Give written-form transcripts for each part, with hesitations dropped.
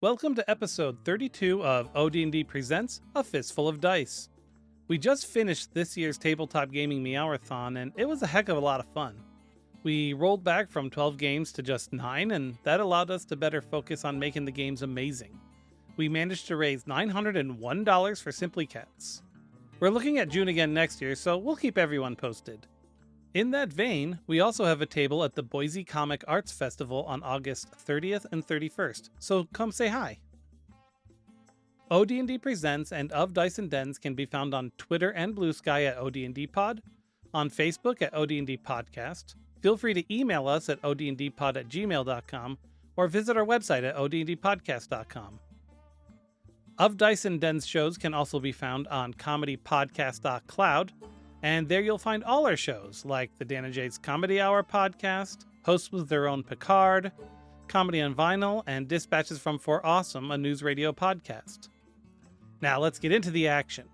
Welcome to episode 32 of OD&D Presents A Fistful of Dice. We just finished this year's tabletop gaming Meowrathon, and it was a heck of a lot of fun. We rolled back from 12 games to just 9, and that allowed us to better focus on making the games amazing. We managed to raise $901 for Simply Cats. We're looking at June again next year, so we'll keep everyone posted. In that vein, we also have a table at the Boise Comic Arts Festival on August 30th and 31st, so come say hi. OD&D Presents and Of Dice and Dens can be found on Twitter and Blue Sky at OD&D Pod, on Facebook at OD&D Podcast. Feel free to email us at odndpod@gmail.com or visit our website at odndpodcast.com. Of Dice and Dens shows can also be found on comedypodcast.cloud, and there you'll find all our shows, like the Dan and Jay's Comedy Hour podcast, Hosts with Their Own Picard, Comedy on Vinyl, and Dispatches from For Awesome, a news radio podcast. Now let's get into the action.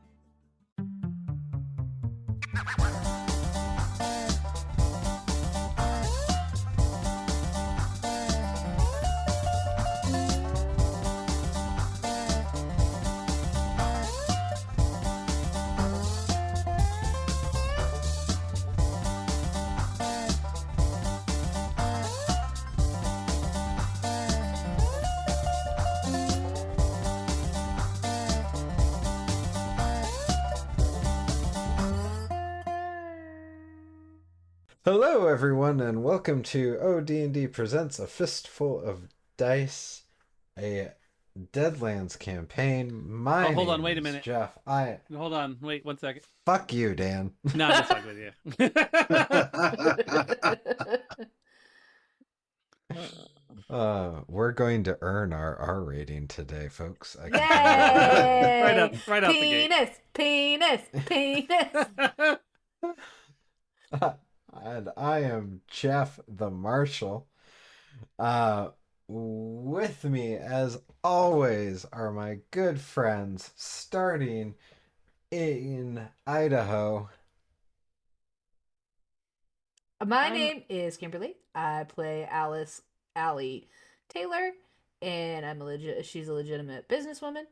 Hello everyone and welcome to OD&D Presents A Fistful of Dice, a Deadlands campaign. Hold on, wait a minute. Jeff, Hold on, wait 1 second. Fuck you, Dan. No, I'm just fucking with you. We're going to earn our R rating today, folks. Yay! right out the gate. Penis! And I am Jeff the Marshal. With me, as always, are my good friends, starting in Idaho. My name is Kimberly. I play Allie Taylor, and she's a legitimate businesswoman,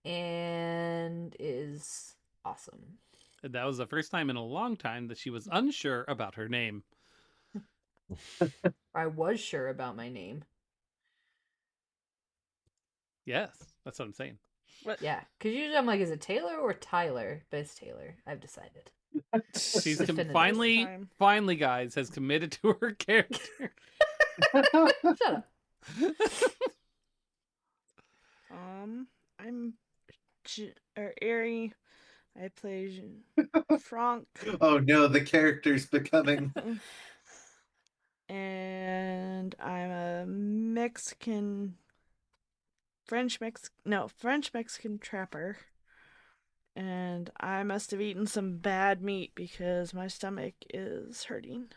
and is awesome. That was the first time in a long time that she was unsure about her name. I was sure about my name. Yes, that's what I'm saying. What? Yeah, because usually I'm like, is it Taylor or Tyler? But it's Taylor. I've decided. She's Definitive. finally, guys, has committed to her character. Shut up. I'm Ari. I play Franck. Oh no, the character's becoming. And I'm a French Mexican trapper. And I must have eaten some bad meat because my stomach is hurting.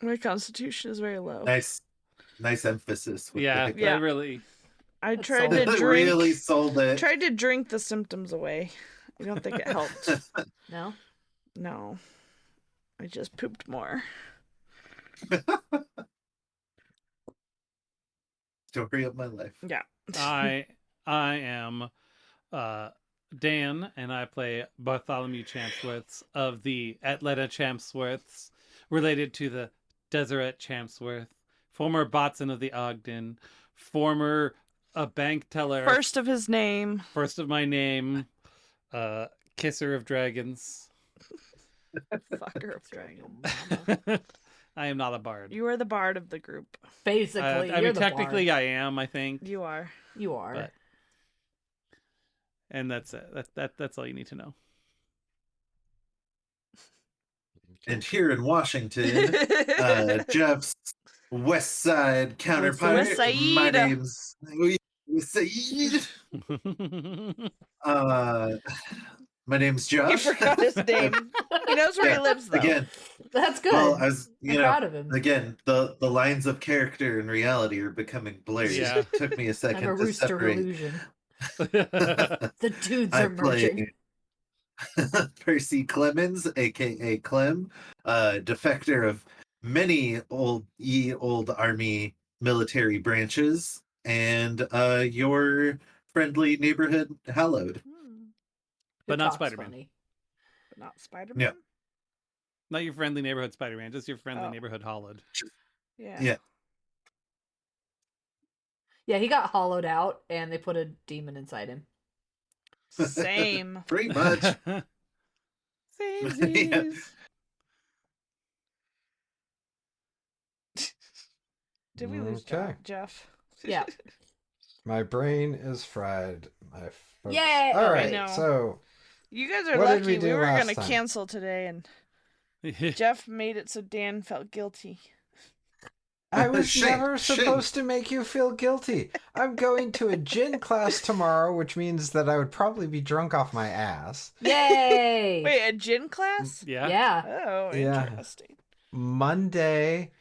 My constitution is very low. Nice emphasis. With Yeah, the that really. I That's tried solid. to drink. Really sold it. Tried to drink the symptoms away. I don't think it helped. No? No. I just pooped more. Story of my life. Yeah. I am Dan, and I play Bartholomew Champsworths of the Atlanta Champsworths, related to the Deseret Champsworth, former botsman of the Ogden, former bank teller. First of his name. First of my name, kisser of dragons. Fucker of dragon. I am not a bard. You are the bard of the group. Basically, I you're mean, the technically, bard. I am. I think, You are. You are. but- and that's it. That's all you need to know. And here in Washington, Jeff's West Side counterpart. West Side. My name's West Side. My name's He Josh. forgot his name. He knows where he lives, though. Again, That's good. well, I was, I'm proud of him. again, the lines of character and reality are becoming blurred. Yeah. It took me a I'm second a to rooster separate. illusion. The dudes I are merging. play Percy Clemens, aka Clem, defector of many old army military branches, and your friendly neighborhood Hallowed. Who But not talks Spider-Man. funny? But not Spider-Man? Not your friendly neighborhood Spider-Man, just your friendly Oh. neighborhood Hollowed. Yeah. Yeah. Yeah, he got hollowed out, and they put a demon inside him. Same. Pretty much. Samesies. Did we lose Okay. Jeff? Yeah. My brain is fried. My folks. Yay! All Oh, right. I know. So You guys are What did lucky. we do were last gonna time? cancel today, and Jeff made it so Dan felt guilty. I was Shame, never shame. supposed to make you feel guilty. I'm going to a gin class tomorrow, which means that I would probably be drunk off my ass. Yay! Wait, a gin class? Yeah. Yeah. Oh, Yeah. interesting. Monday,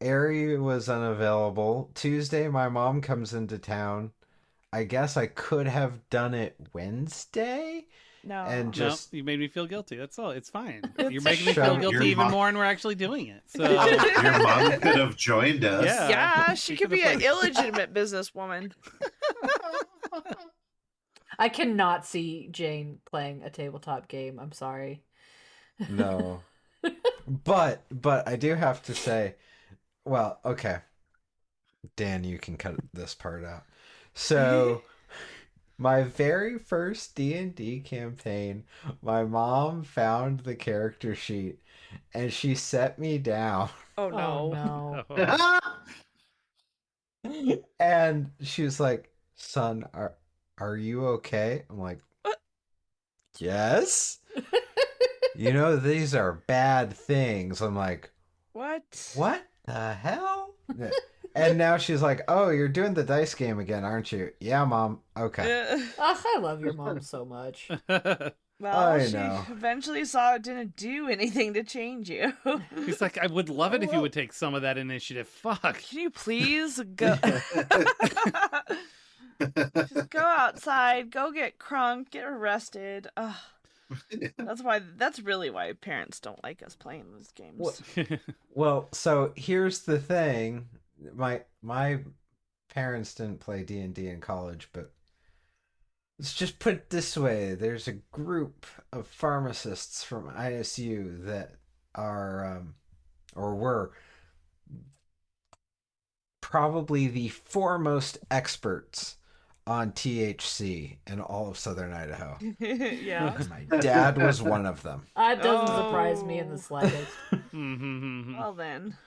Ari was unavailable. Tuesday, my mom comes into town. I guess I could have done it Wednesday. No. And No, just you made me feel guilty. That's all. It's fine. It's You're making me Shut feel up. guilty Your even mom- more, and we're actually doing it. So Your mom could have joined us. Yeah. yeah, she we could could've be an played- illegitimate businesswoman. I cannot see Jane playing a tabletop game. I'm sorry. no. But I do have to say, well, okay. Dan, you can cut this part out. So my very first D&D campaign, my mom found the character sheet and she set me down Oh no. Oh, no. Oh. and she was like, "Son, are you okay?" I'm like, "Yes." You know, these are bad things. I'm like, What? "What the hell?" And now she's like, "Oh, you're doing the dice game again, aren't you?" "Yeah, Mom." "Okay." Ugh, I love your mom so much. Well, I she know. eventually saw it didn't do anything to change you. He's like, I would love it if you would take some of that initiative. Fuck. Can you please go? Just go outside, go get crunk, get arrested. Ugh. That's really why parents don't like us playing those games. What? Well, so here's the thing. My parents didn't play D&D in college, but let's just put it this way. There's a group of pharmacists from ISU that are or were probably the foremost experts on THC in all of southern Idaho. Yeah. And my dad was one of them. That doesn't surprise me in the Oh. slightest. Well then.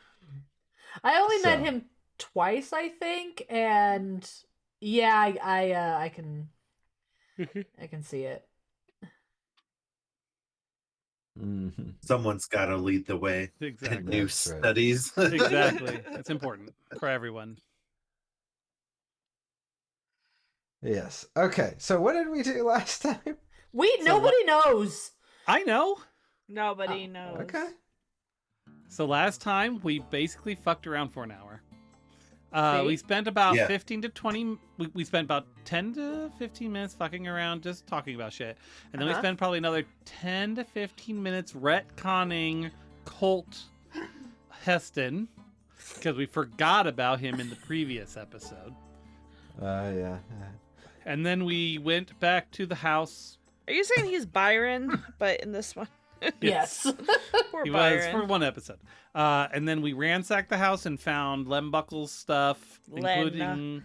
I only met So. him twice, I think, and yeah, I can see it. Mhm. Someone's got to lead the way in Exactly. new That's right. studies. Exactly. It's important for everyone. Yes. Okay. So what did we do last time? Nobody knows. I know. Nobody Oh, knows. Okay. So last time we basically fucked around for an hour. We See? spent about Yeah. 15 to 20. We spent about 10 to 15 minutes fucking around, just talking about shit, and then we Uh-huh. spent probably another 10 to 15 minutes retconning Colt Heston because we forgot about him in the previous episode. Yeah. And then we went back to the house. Are you saying he's Byron, but in this one? Yes. Poor He Byron. was for one episode. And then we ransacked the house and found Lem Buckles stuff, Len. including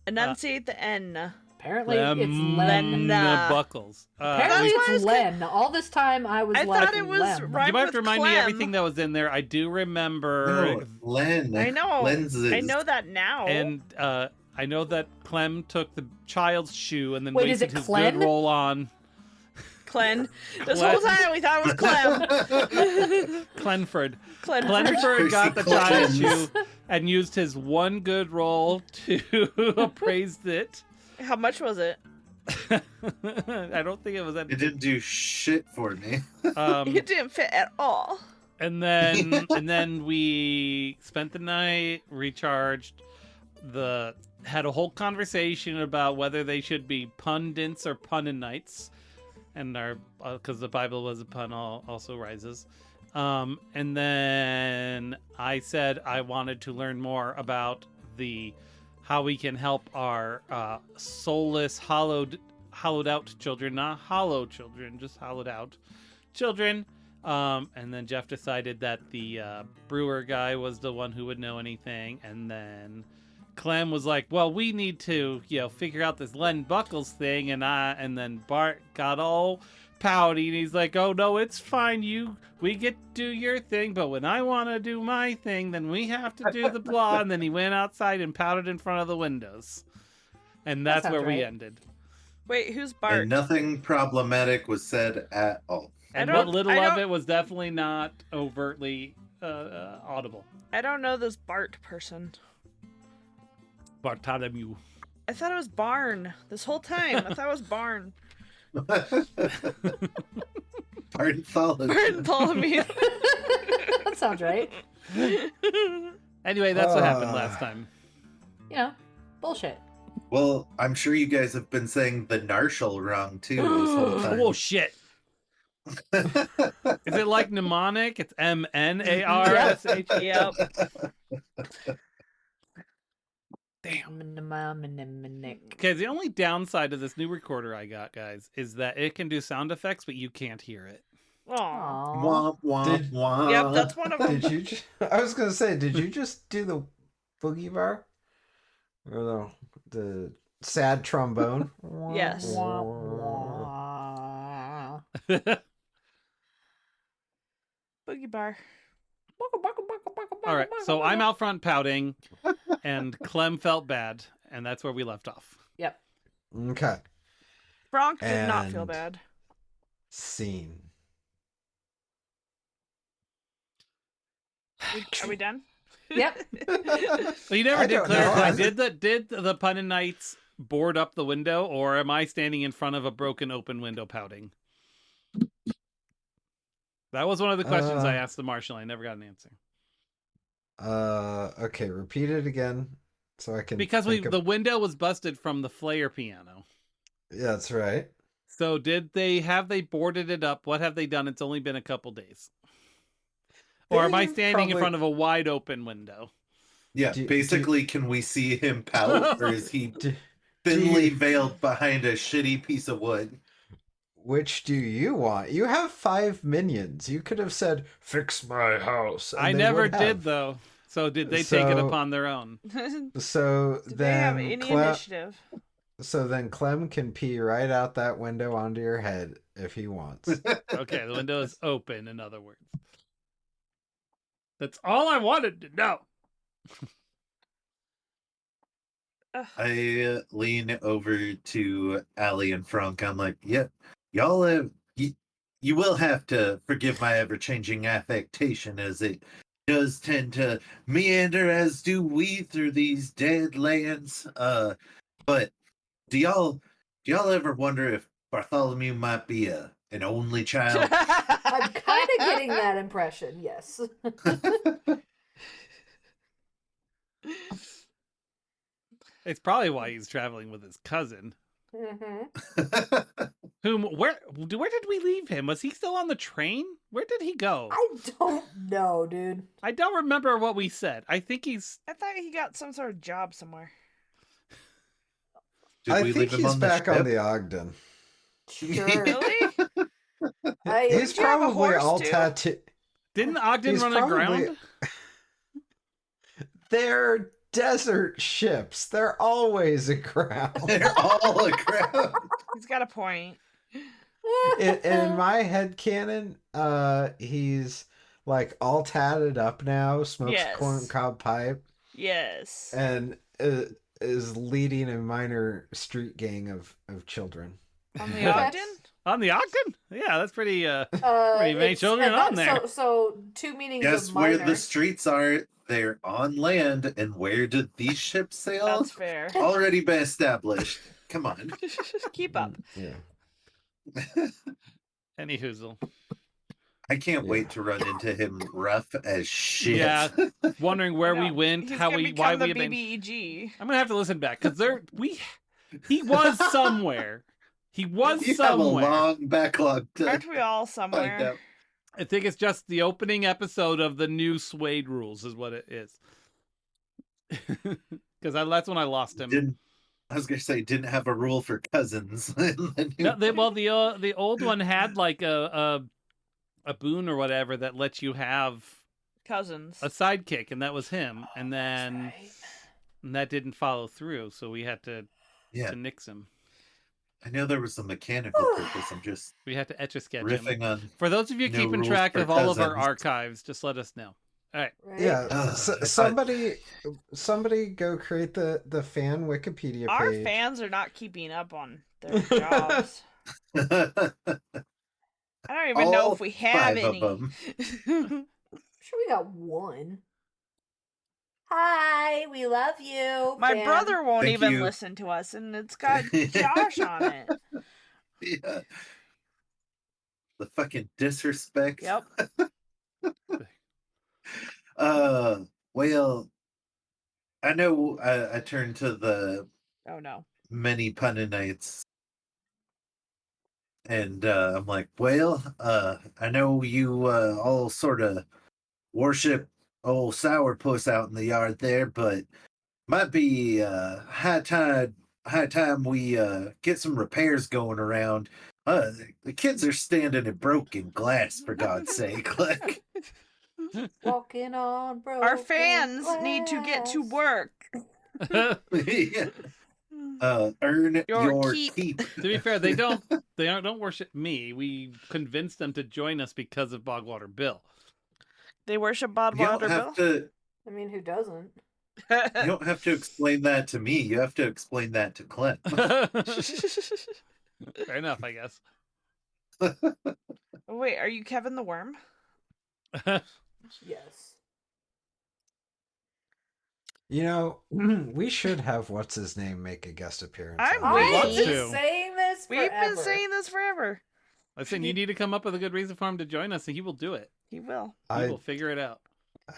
Enunciate the N. Apparently it's Len. Buckles. Apparently That's why I it's was Len. All this time I was I like thought it was Lem. right. You might have with to remind me Clem. everything that was in there. I do remember, No, Len. I know. Lenses. I know that now. and I know that Clem took the child's shoe and then Wait, is wasted it his Clen? good roll on Clen. This Clem. whole time we thought it was Clem. Clenford. Clenford. Clenford got the child's Clens. shoe and used his one good roll to appraise it. How much was it? I don't think it was that. It didn't do shit for me. It didn't fit at all. And then we spent the night, recharged, had a whole conversation about whether they should be pundits or puninites, and our because the Bible was a pun also rises. And then I said I wanted to learn more about the how we can help our soulless, hollowed out children, not hollow children, just hollowed out children. And then Jeff decided that the brewer guy was the one who would know anything. And then Clem was like, well, we need to, figure out this Len Buckles thing. And then Bart got all pouty and he's like, oh no, it's fine. We get to do your thing. But when I want to do my thing, then we have to do the blah. And then he went outside and pouted in front of the windows. And that's where we ended. Wait, who's Bart? And nothing problematic was said at all. And what little of it was definitely not overtly audible. I don't know this Bart person. Bartholomew. I thought it was Barn this whole time. I thought it was Barn. Bartholomew. That sounds right. Anyway, that's what happened last time. Bullshit. Well, I'm sure you guys have been saying the Narshal wrong too this whole time. Oh shit. Is it like mnemonic? It's MNARSH. Yep. Damn. Okay, the only downside of this new recorder I got, guys, is that it can do sound effects, but you can't hear it. Aww. Womp, womp, womp. Yep, that's one of them. Did you? I was gonna say, did you just do the boogie bar, or the sad trombone? Yes. Boogie bar. All right, so I'm out front pouting, and Clem felt bad, and that's where we left off. Yep. Okay. Bronk did not feel And- bad. Scene. Are we done? Yep. Well, you never I did don't clarify. know. Did the Punnin Knights board up the window, or am I standing in front of a broken open window pouting? That was one of the questions I asked the marshal. I never got an answer. Okay, repeat it again so I can. Because think the window was busted from the Flair piano. Yeah, that's right. So have they boarded it up? What have they done? It's only been a couple days. Or am I They've standing in probably- front of a wide open window? Yeah, basically, can we see him pout, or is he Do- thinly you- veiled behind a shitty piece of wood? Which do you want? You have 5 minions. You could have said, "Fix my house." and I they never would did have. though. So did they take it So- upon their own? So Did they have then, any initiative? so then Clem can pee right out that window onto your head if he wants. Okay, the window is open, in other words. That's all I wanted to know. I lean over to Allie and Frank. I'm like, yep, y'all have, you will have to forgive my ever-changing affectation, as it does tend to meander, as do we, through these Deadlands. But do y'all ever wonder if Bartholomew might be an only child? I'm kind of getting that impression, yes. It's probably why he's traveling with his cousin. Mm-hmm. Where did we leave him? Was he still on the train? Where did he go? I don't know, dude. I don't remember what we said. I think he's... I thought he got some sort of job somewhere. Did I we think leave him he's on the back on ship? the Ogden. Sure. Really? He's Did you have a probably horse, all too? tattooed. Didn't Ogden He's run probably- aground? They're desert ships. They're always aground. They're all aground. He's got a point. in my head canon, he's like all tatted up now, smokes Yes. a corn cob pipe, Yes. and is leading a minor street gang of children. On the That's- Ogden? On the Ogden? Yeah, that's pretty... Pretty many it's- children and on that- there. So two meanings Guess of where minor. the streets are? They're on land, and where did these ships sail? That's fair. Already been established. Come on. Keep up. Yeah. Any hoozle. I can't Yeah. wait to run into him rough as shit. Yeah. Wondering where we No, went, He's how gonna we, become why the we have been... BBEG. I'm gonna have to listen back, because he was somewhere. He was You have a somewhere. long backlog to Aren't we all find somewhere? out. I think it's just the opening episode of the new Suede rules is what it is. because that's when I lost him. Didn't I was gonna say didn't have a rule for cousins. In the new No, the old one had like a boon or whatever that lets you have Cousins. a sidekick, and that was him. And That's then right. that didn't follow through, so we had to nix him. I know there was a mechanical purpose. I'm just We had to etch a sketch riffing him. on. For those of you no keeping rules track for of all of our cousins. archives, just let us know. All right. Right? Yeah, If somebody go create the fan Wikipedia Our page. fans are not keeping up on their jobs. I don't even know if we have 5 of any. them. I'm sure we got one. Hi, we love you. My fan. brother won't Thank even you. listen to us, and it's got Josh on it. Yeah. The fucking disrespect. Yep. Well, I know I turned to the Oh no. many Punanites, and I'm like, well, I know you all sort of worship old sourpuss out in the yard there, but might be high time we get some repairs going around. The kids are standing in broken glass, for God's sake. Like, Walking on broken Our fans need to get to glass. work. yeah. Earn Your your keep. keep. To be fair, they don't worship me. We convinced them to join us because of Bogwater Bill. They worship You Bodwater don't have Bill. to. I mean, who doesn't? You don't have to explain that to me. You have to explain that to Clint. Fair enough, I guess. Wait, are you Kevin the Worm? Yes. You know, we should have what's his name make a guest appearance. I'm on We this. want I've been to. saying this We've forever. been saying this forever. Listen, you need to come up with a good reason for him to join us, and he will do it. He will. He will figure it out.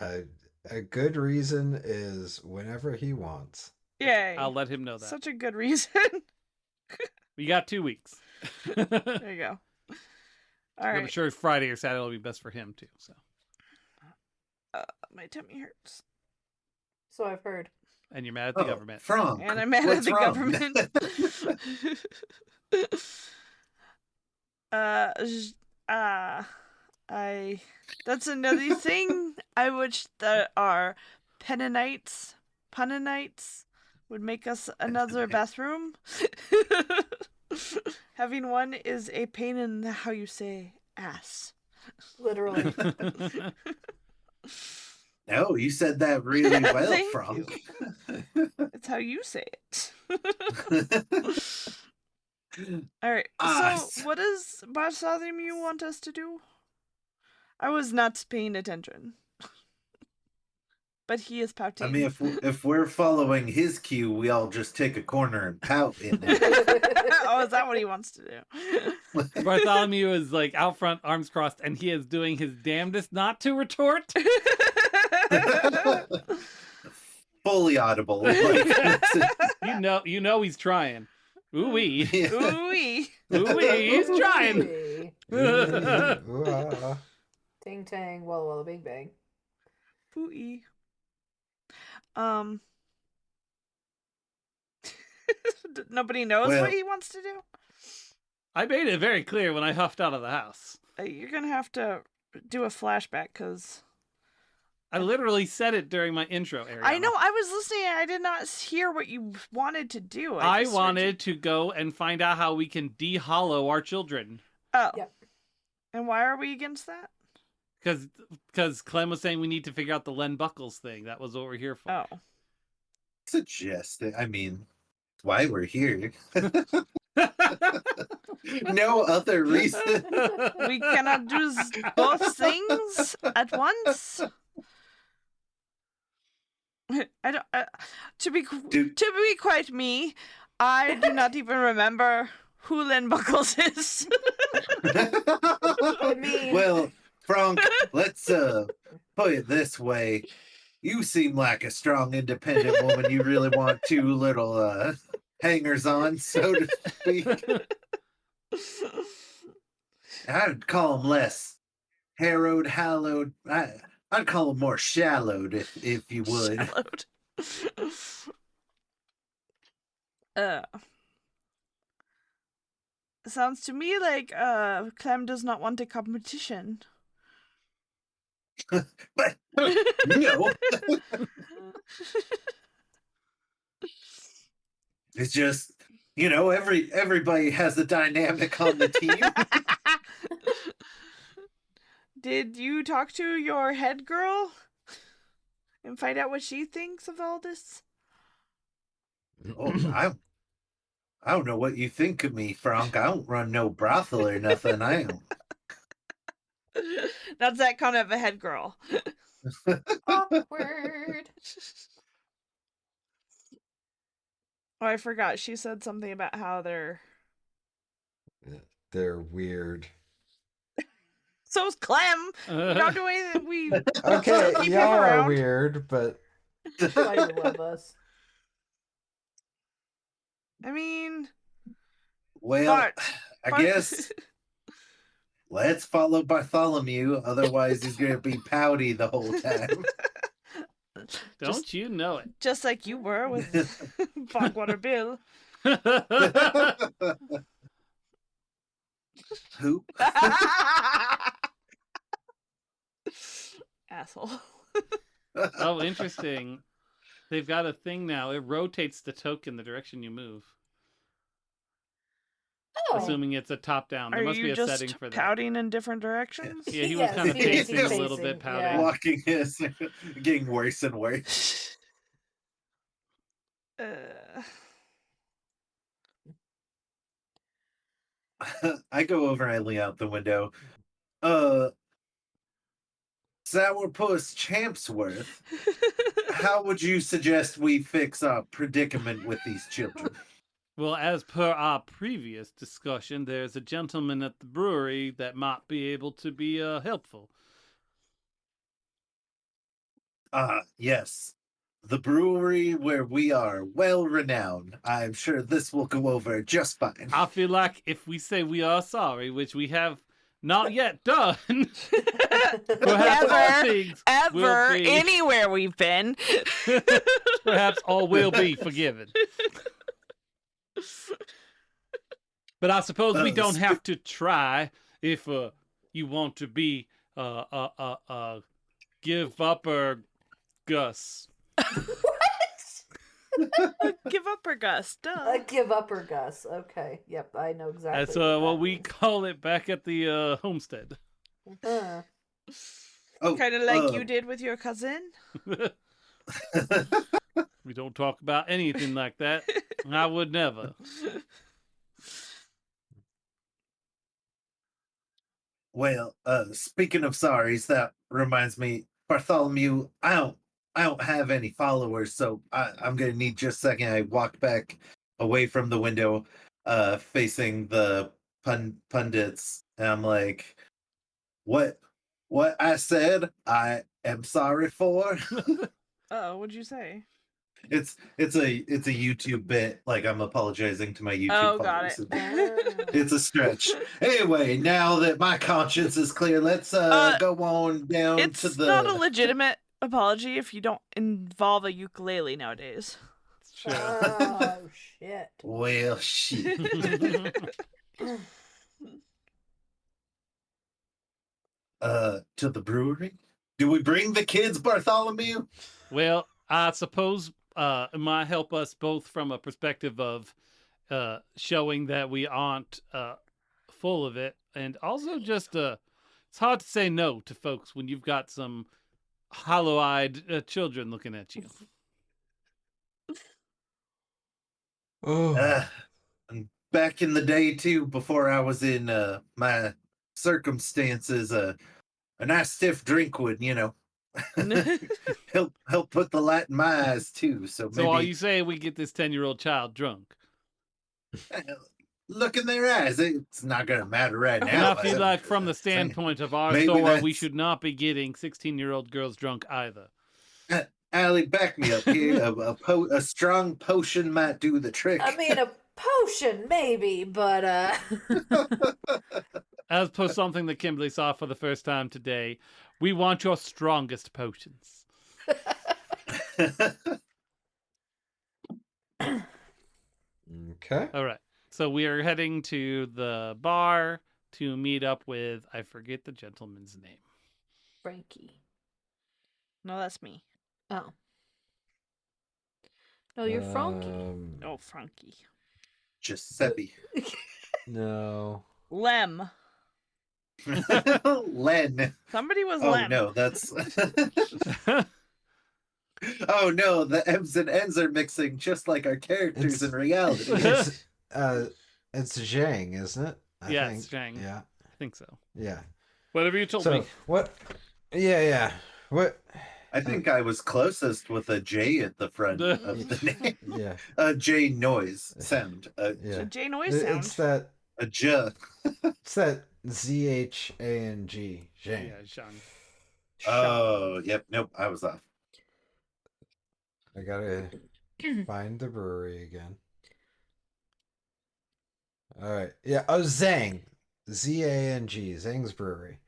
A good reason is whenever he wants. Yay. I'll let him know that. Such a good reason. We got 2 weeks. There you go. All I'm right. sure Friday or Saturday will be best for him too. So, My tummy hurts. So I've heard. and you're mad at the government. Frank, And I'm mad at what's the wrong? government. That's another thing I wish that our Punanites would make us another bathroom. Having one is a pain in the, how you say, ass. Literally. No, you said that really well, Thank Frank. It's how you say it. All right. Us. So, what does Bartholomew want us to do? I was not paying attention, but he is pouting. I mean, if we're following his cue, we all just take a corner and pout in it. Oh, is that what he wants to do? Bartholomew is like out front, arms crossed, and he is doing his damnedest not to retort. Fully audible. Like, You know he's trying. Ooh wee. yeah. Ooh-wee. Ooh wee, he's trying. Ting tang, walla walla bing bang. Ooh-wee. Nobody knows Well- what he wants to do? I made it very clear when I huffed out of the house. You're gonna have to do a flashback, because... I literally said it during my intro, Ariana. I know, I was listening and I did not hear what you wanted to do. I just heard wanted to go and find out how we can de-hollow our children. Oh. Yep. And why are we against that? Because Clem was saying we need to figure out the Len Buckles thing. That was what we're here for. Oh. Suggesting. I mean, why we're here. No other reason. We cannot do both things at once. I don't. To be quite me, I do not even remember who Len Buckles is. I mean, Well, Frank, let's put it this way. You seem like a strong, independent woman. You really want 2 little hangers on, so to speak. I'd call them less harrowed, hallowed. I'd call them more shallowed, if you would. Shallowed. Sounds to me like Clem does not want a competition. But no, it's just everybody has a dynamic on the team. Did you talk to your head girl and find out what she thinks of all this? Oh, I don't know what you think of me, Frank. I don't run no brothel or nothing. I don't. That's that kind of a head girl. Awkward. Oh, I forgot. She said something about how they're. They're weird. So's Clem. We don't do anything. We Okay, keep him y'all are around. weird, but Why you love us? I mean, Well, but I guess let's follow Bartholomew. Otherwise, he's gonna be pouty the whole time. Don't you know it? just like you were with Fogwater Bill. Who? Asshole. Oh, interesting. They've got a thing now. It rotates the token the direction you move. Oh. Assuming it's a top-down. There Are must be you a just setting for that. pouting in different directions? Yeah, he was Yes, kind of he was pacing a little bit, pacing, pouting. yeah. Walking is getting worse and worse. I go over and I lean out the window. Sourpuss Champsworth, how would you suggest we fix our predicament with these children? Well, as per our previous discussion, there's a gentleman at the brewery that might be able to be helpful. Yes. The brewery where we are well renowned. I'm sure this will go over just fine. I feel like if we say we are sorry, which we have not yet done, perhaps all things will be, anywhere we've been. perhaps all will be forgiven. But I suppose we don't have to try if you want to be give up or Gus. Give up or Gus. Duh. Give up or Gus. Okay. Yep, I know exactly. That's what we call it back at the homestead. Uh, Kind of like you did with your cousin. We don't talk about anything like that. I would never. Well, speaking of sorries, that reminds me, Bartholomew, I don't have any followers, so I'm gonna need just a second. I walk back away from the window, facing the pundits, and I'm like, what I said I am sorry for. Oh, what'd you say? It's a YouTube bit, like I'm apologizing to my YouTube Oh, followers. got it. It's a stretch. Anyway, now that my conscience is clear, let's go on down It's to the. not a legitimate apology if you don't involve a ukulele nowadays. It's true. oh shit. Well, shit. To the brewery. Do we bring the kids, Bartholomew? Well, I suppose it might help us both from a perspective of showing that we aren't full of it, and also just it's hard to say no to folks when you've got some hollow-eyed children looking at you. oh, And back in the day too, before I was in my circumstances, a nice stiff drink would, help put the light in my eyes too. So maybe So are you saying we get this 10-year-old child drunk? look in their eyes. It's not gonna matter right And now. I feel like from the standpoint of our Maybe store, we that's- should not be getting 16-year-old girls drunk either. Allie, back me up here. A strong potion might do the trick. I mean, a potion maybe, but As per something that Kimberly saw for the first time today, we want your strongest potions. Okay. All right. So we are heading to the bar to meet up with, I forget the gentleman's name. Frankie. No, that's me. Oh. No, you're Frankie. Oh, Frankie. Giuseppe. No. Lem. Len. Somebody was Oh Lem. no, that's. Oh no, the M's and N's are mixing just like our characters in reality. It's Zhang, isn't it? I Yeah, think. it's Zhang. Yeah. I think so. Yeah. Whatever you told So me. what? Yeah. What? I think I was closest with a J at the front of the name. Yeah. J noise sound. Yeah. J noise sound. It's that. A J. It's that ZHANG. Zhang. Yeah, Zhang. Oh, yep. Nope, I was off. I gotta find the brewery again. All right. Yeah. Oh, Zhang. Zang. Zhang's Brewery.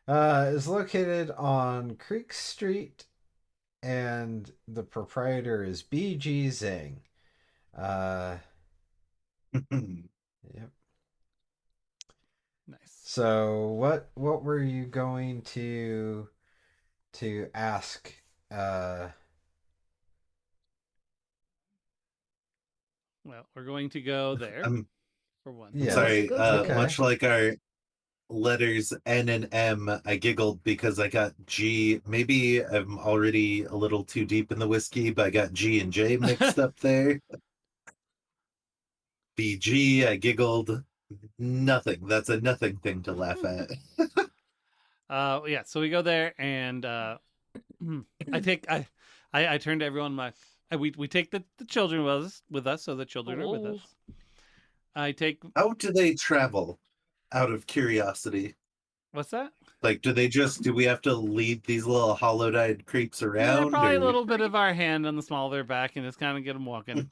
Is located on Creek Street, and the proprietor is BG Zhang. Yep. Nice. So what were you going to ask? Well, we're going to go there I'm for one. Yeah. sorry. Okay. Much like our letters N and M, I giggled because I got G. Maybe I'm already a little too deep in the whiskey, but I got G and J mixed up there. BG, I giggled. Nothing. That's a nothing thing to laugh at. Yeah, so we go there and I turn to everyone we take the children with us, so the children are with us. I take How do they travel? Out of curiosity. what's that? Like, do we have to lead these little hollowed-eyed creeps They're around? probably a or- little bit of our hand on the small of their back and just kind of get them walking.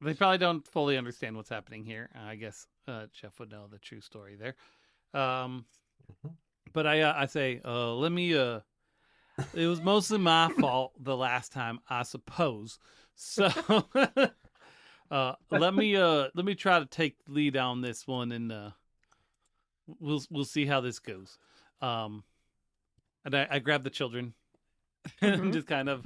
They probably don't fully understand what's happening here. I guess Jeff would know the true story there. But I say, let me. It was mostly my fault the last time, I suppose. So let me try to take the lead on this one, and we'll see how this goes. And I grab the children and just kind of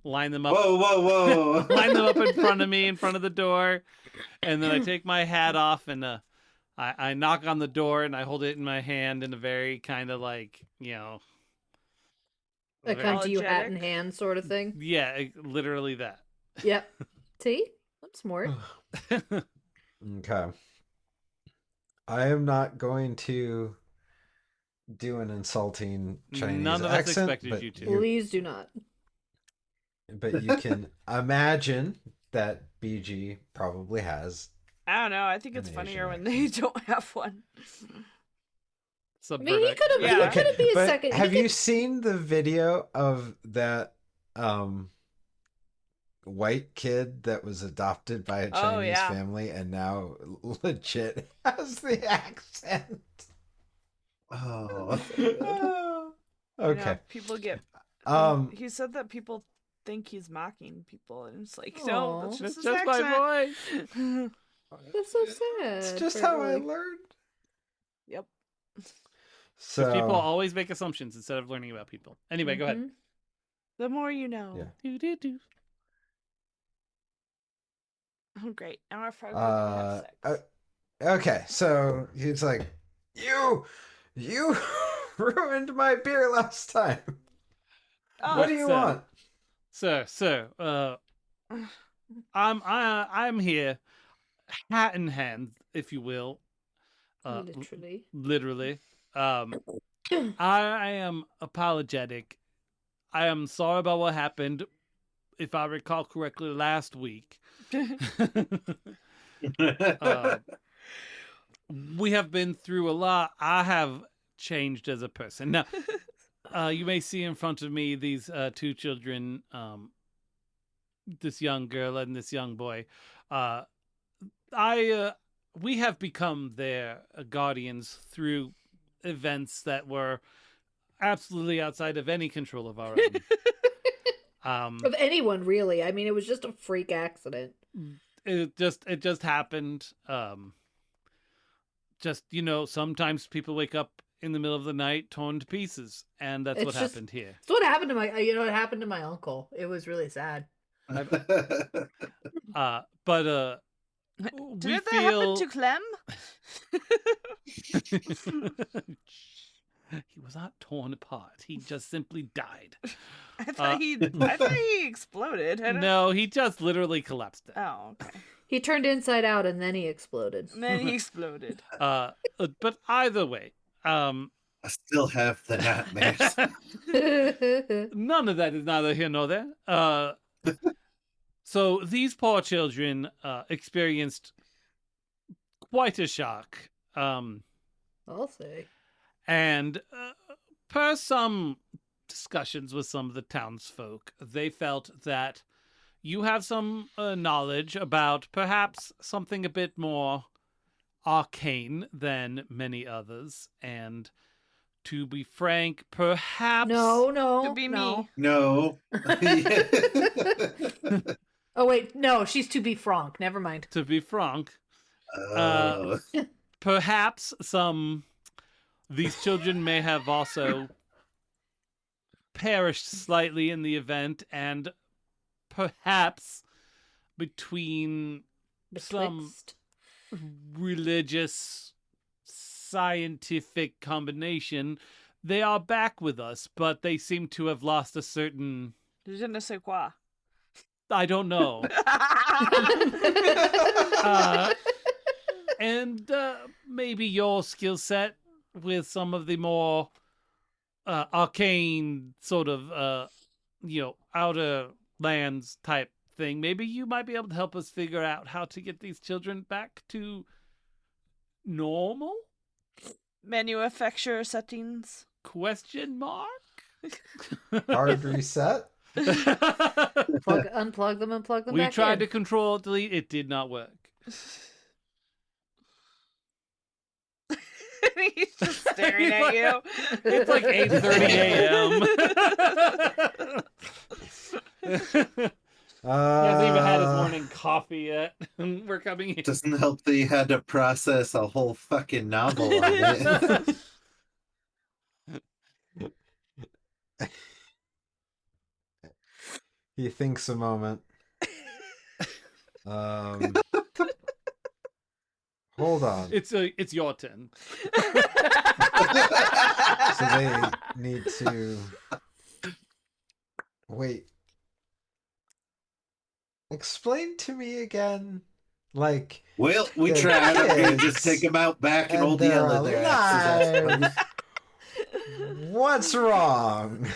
line them up. Whoa! Line them up in front of me, in front of the door, and then I take my hat off and I knock on the door and I hold it in my hand in a very kind of like, I come to you hat in Apologetic. hand sort of thing. yeah, literally that. Yep. See? I'm smart. Okay. I am not going to do an insulting Chinese None of us accent, expected but you to. Please do not. But you can imagine that BG probably has. I don't know. I think An it's funnier Asian when they don't have one. I mean, he could have. Yeah. He could have been a But second. have you seen the video of that white kid that was adopted by a Oh, Chinese yeah. family and now legit has the accent? Oh. You Okay. know, people get. He said that people think he's mocking people, and it's like, no, that's It's just just his my accent. voice. That's so sad. It's just for how I everybody. learned. Yep. So People always make assumptions instead of learning about people. Anyway, go ahead. Mhm. The more you know. Yeah. Do. Oh, great. Now our frog can have sex. Okay, so he's like, you ruined my beer last time. Oh, What do you want? Sir, I'm here, hat in hand, if you will. Literally. Literally. I am apologetic. I am sorry about what happened. If I recall correctly, last week. We have been through a lot. I have changed as a person. Now, you may see in front of me these two children, this young girl and this young boy. We have become their guardians through events that were absolutely outside of any control of our own. Of anyone, really. I mean, it was just a freak accident. It just happened. Just, sometimes people wake up in the middle of the night torn to pieces, and that's what happened here. It's what happened to it happened to my uncle. It was really sad. But Did that happen to Clem? He was not torn apart. He just simply died. I thought he exploded. No, he just literally collapsed. Oh, okay. He turned inside out and then he exploded. And then he exploded. But either way, I still have the nightmares. none of that is neither here nor there. So these poor children experienced quite a shock. I'll say. And per some discussions with some of the townsfolk, they felt that you have some knowledge about perhaps something a bit more arcane than many others. And to be frank, perhaps... No. Could be me. No. Oh, wait. No, she's to be frank. Never mind. To be frank, Oh. perhaps these children may have also perished slightly in the event, and perhaps between some Betwixt. religious scientific combination, they are back with us, but they seem to have lost a certain... Je ne sais quoi. I don't know. And maybe your skill set with some of the more arcane sort of, outer lands type thing, maybe you might be able to help us figure out how to get these children back to normal? Manufacturer settings. Question mark? Hard reset. Unplug them and plug them We back tried in. to control delete. It did not work. He's just staring He's at like- you. It's like 8:30 a.m. He hasn't even had his morning coffee yet. We're coming in. Doesn't help that you had to process a whole fucking novel on it. He thinks a moment. Hold on. It's your turn. So they need to wait. Explain to me again, like. Well, we The tried. I'm gonna kids, just take them out back and hold the they're elevator. alive. What's wrong?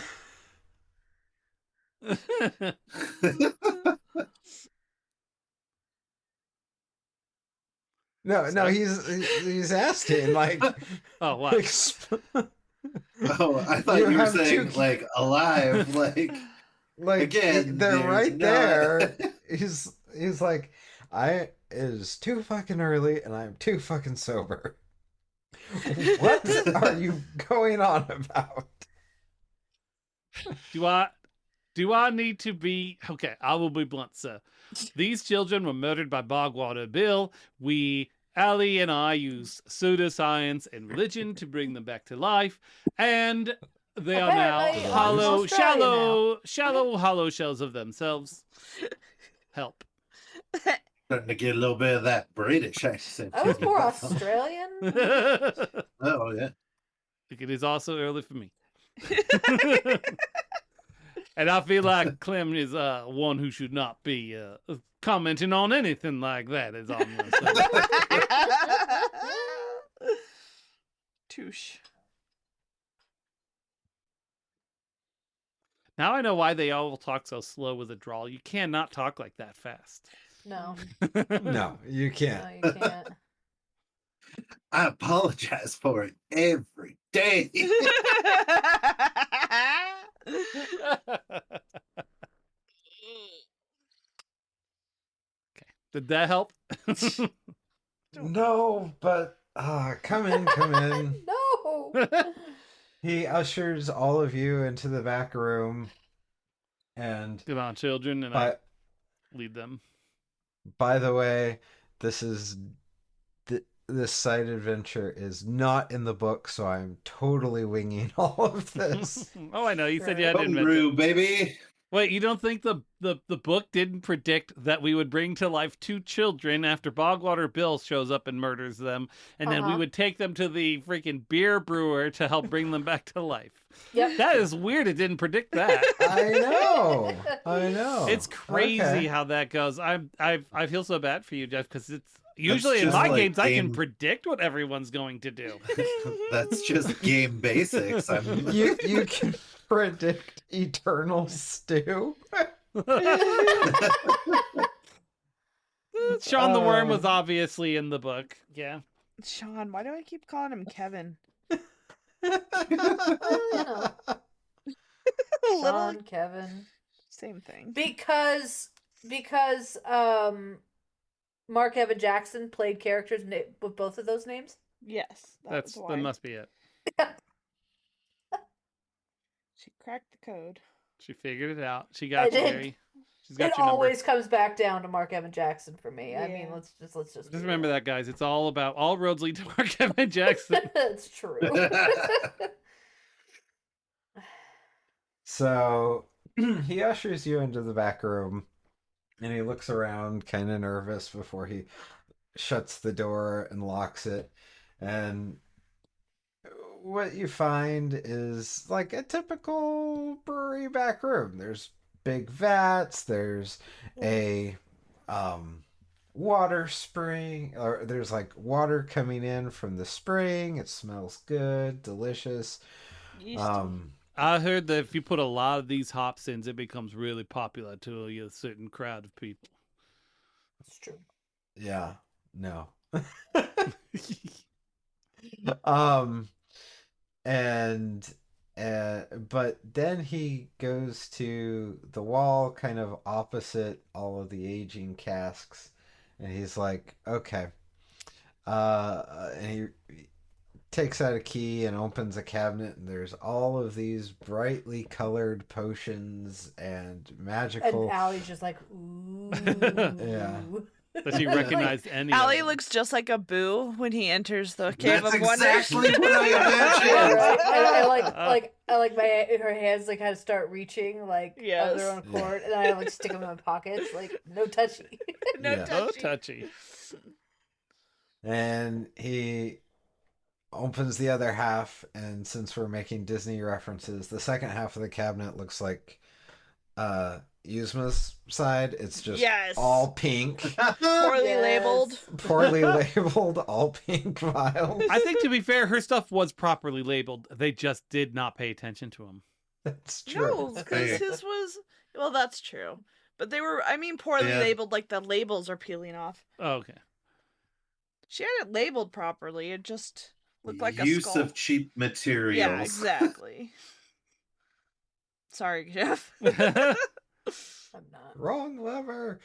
No, he's asking like. Oh, wow. Oh, I thought You you were have saying two- like alive, like Like again. they're there's right not- there. He's like, it is too fucking early and I'm too fucking sober. What are you going on about? Do I need to be okay? I will be blunt, sir. These children were murdered by Bogwater Bill. Allie and I used pseudoscience and religion to bring them back to life, and they are now Apparently, hollow, Australia shallow hollow shells of themselves. Help. Starting to get a little bit of that British accent. I was in you, more pal. Australian. Oh yeah. It is also early for me. And I feel like Clem is one who should not be commenting on anything like that. Is all I'm gonna say. Touche. Now I know why they all talk so slow with a drawl. You cannot talk like that fast. No, No, you can't. no, you can't. I apologize for it every day. Did that help? No, but come in. No. He ushers all of you into the back room, And Come on, children, and by lead them. by the way, this is this side adventure is not in the book, so I'm totally winging all of this. Oh, I know. You said you had to invent Homebrew, it. baby. Wait, you don't think the book didn't predict that we would bring to life 2 children after Bogwater Bill shows up and murders them, and then we would take them to the freaking beer brewer to help bring them back to life? Yep. That is weird. It didn't predict that. I know. It's crazy Okay. how that goes. I feel so bad for you, Jeff, because it's usually in just my like games I can game- predict what everyone's going to do. That's just game basics. You can predict eternal stew. Sean the Worm was obviously in the book. Yeah. Sean, why do I keep calling him Kevin? Well, Little Sean, Kevin. same thing. Because Mark Evan Jackson played characters with both of those names. Yes, That why. must be it. She cracked the code. She figured it out. She I got you, did. Mary. She's got It your number. always comes back down to Mark Evan Jackson for me. I mean, Yeah. let's just Just remember that, guys. It's all about all roads lead to Mark Evan Jackson. That's true. So he ushers you into the back room, and he looks around kind of nervous before he shuts the door and locks it. And what you find is like a typical brewery back room. There's big vats, there's a water spring, or there's like water coming in from the spring. It smells good, delicious. Yeasty. I heard that if you put a lot of these hops in, it becomes really popular to a certain crowd of people. That's true. Yeah, no. But then he goes to the wall kind of opposite all of the aging casks, and he's like, okay. And he takes out a key and opens a cabinet, and there's all of these brightly colored potions and magical. And Allie's just like, ooh. Yeah. Does she recognize any of Allie them? looks just like a boo when he enters the cave That's of wonder. exactly what I Yeah, imagined. right? I like her hands like kind of start reaching like Yes. of their own accord, and I like stick them in my pockets, like no touchy. No Yeah. Oh, touchy. touchy. And he opens the other half, and since we're making Disney references, the second half of the cabinet looks like Yuzma's side. It's just Yes. all pink, Poorly Yes. labeled. poorly labeled, all pink vials. I think, to be fair, her stuff was properly labeled. They just did not pay attention to them. That's true. No, because Hey. his was. Well, that's true. But they were, poorly Yeah. labeled, like the labels are peeling off. Oh, okay. She had it labeled properly. It just looked like a Use skull. of cheap materials. Yeah, exactly. Sorry, Jeff. I'm not. Wrong lever.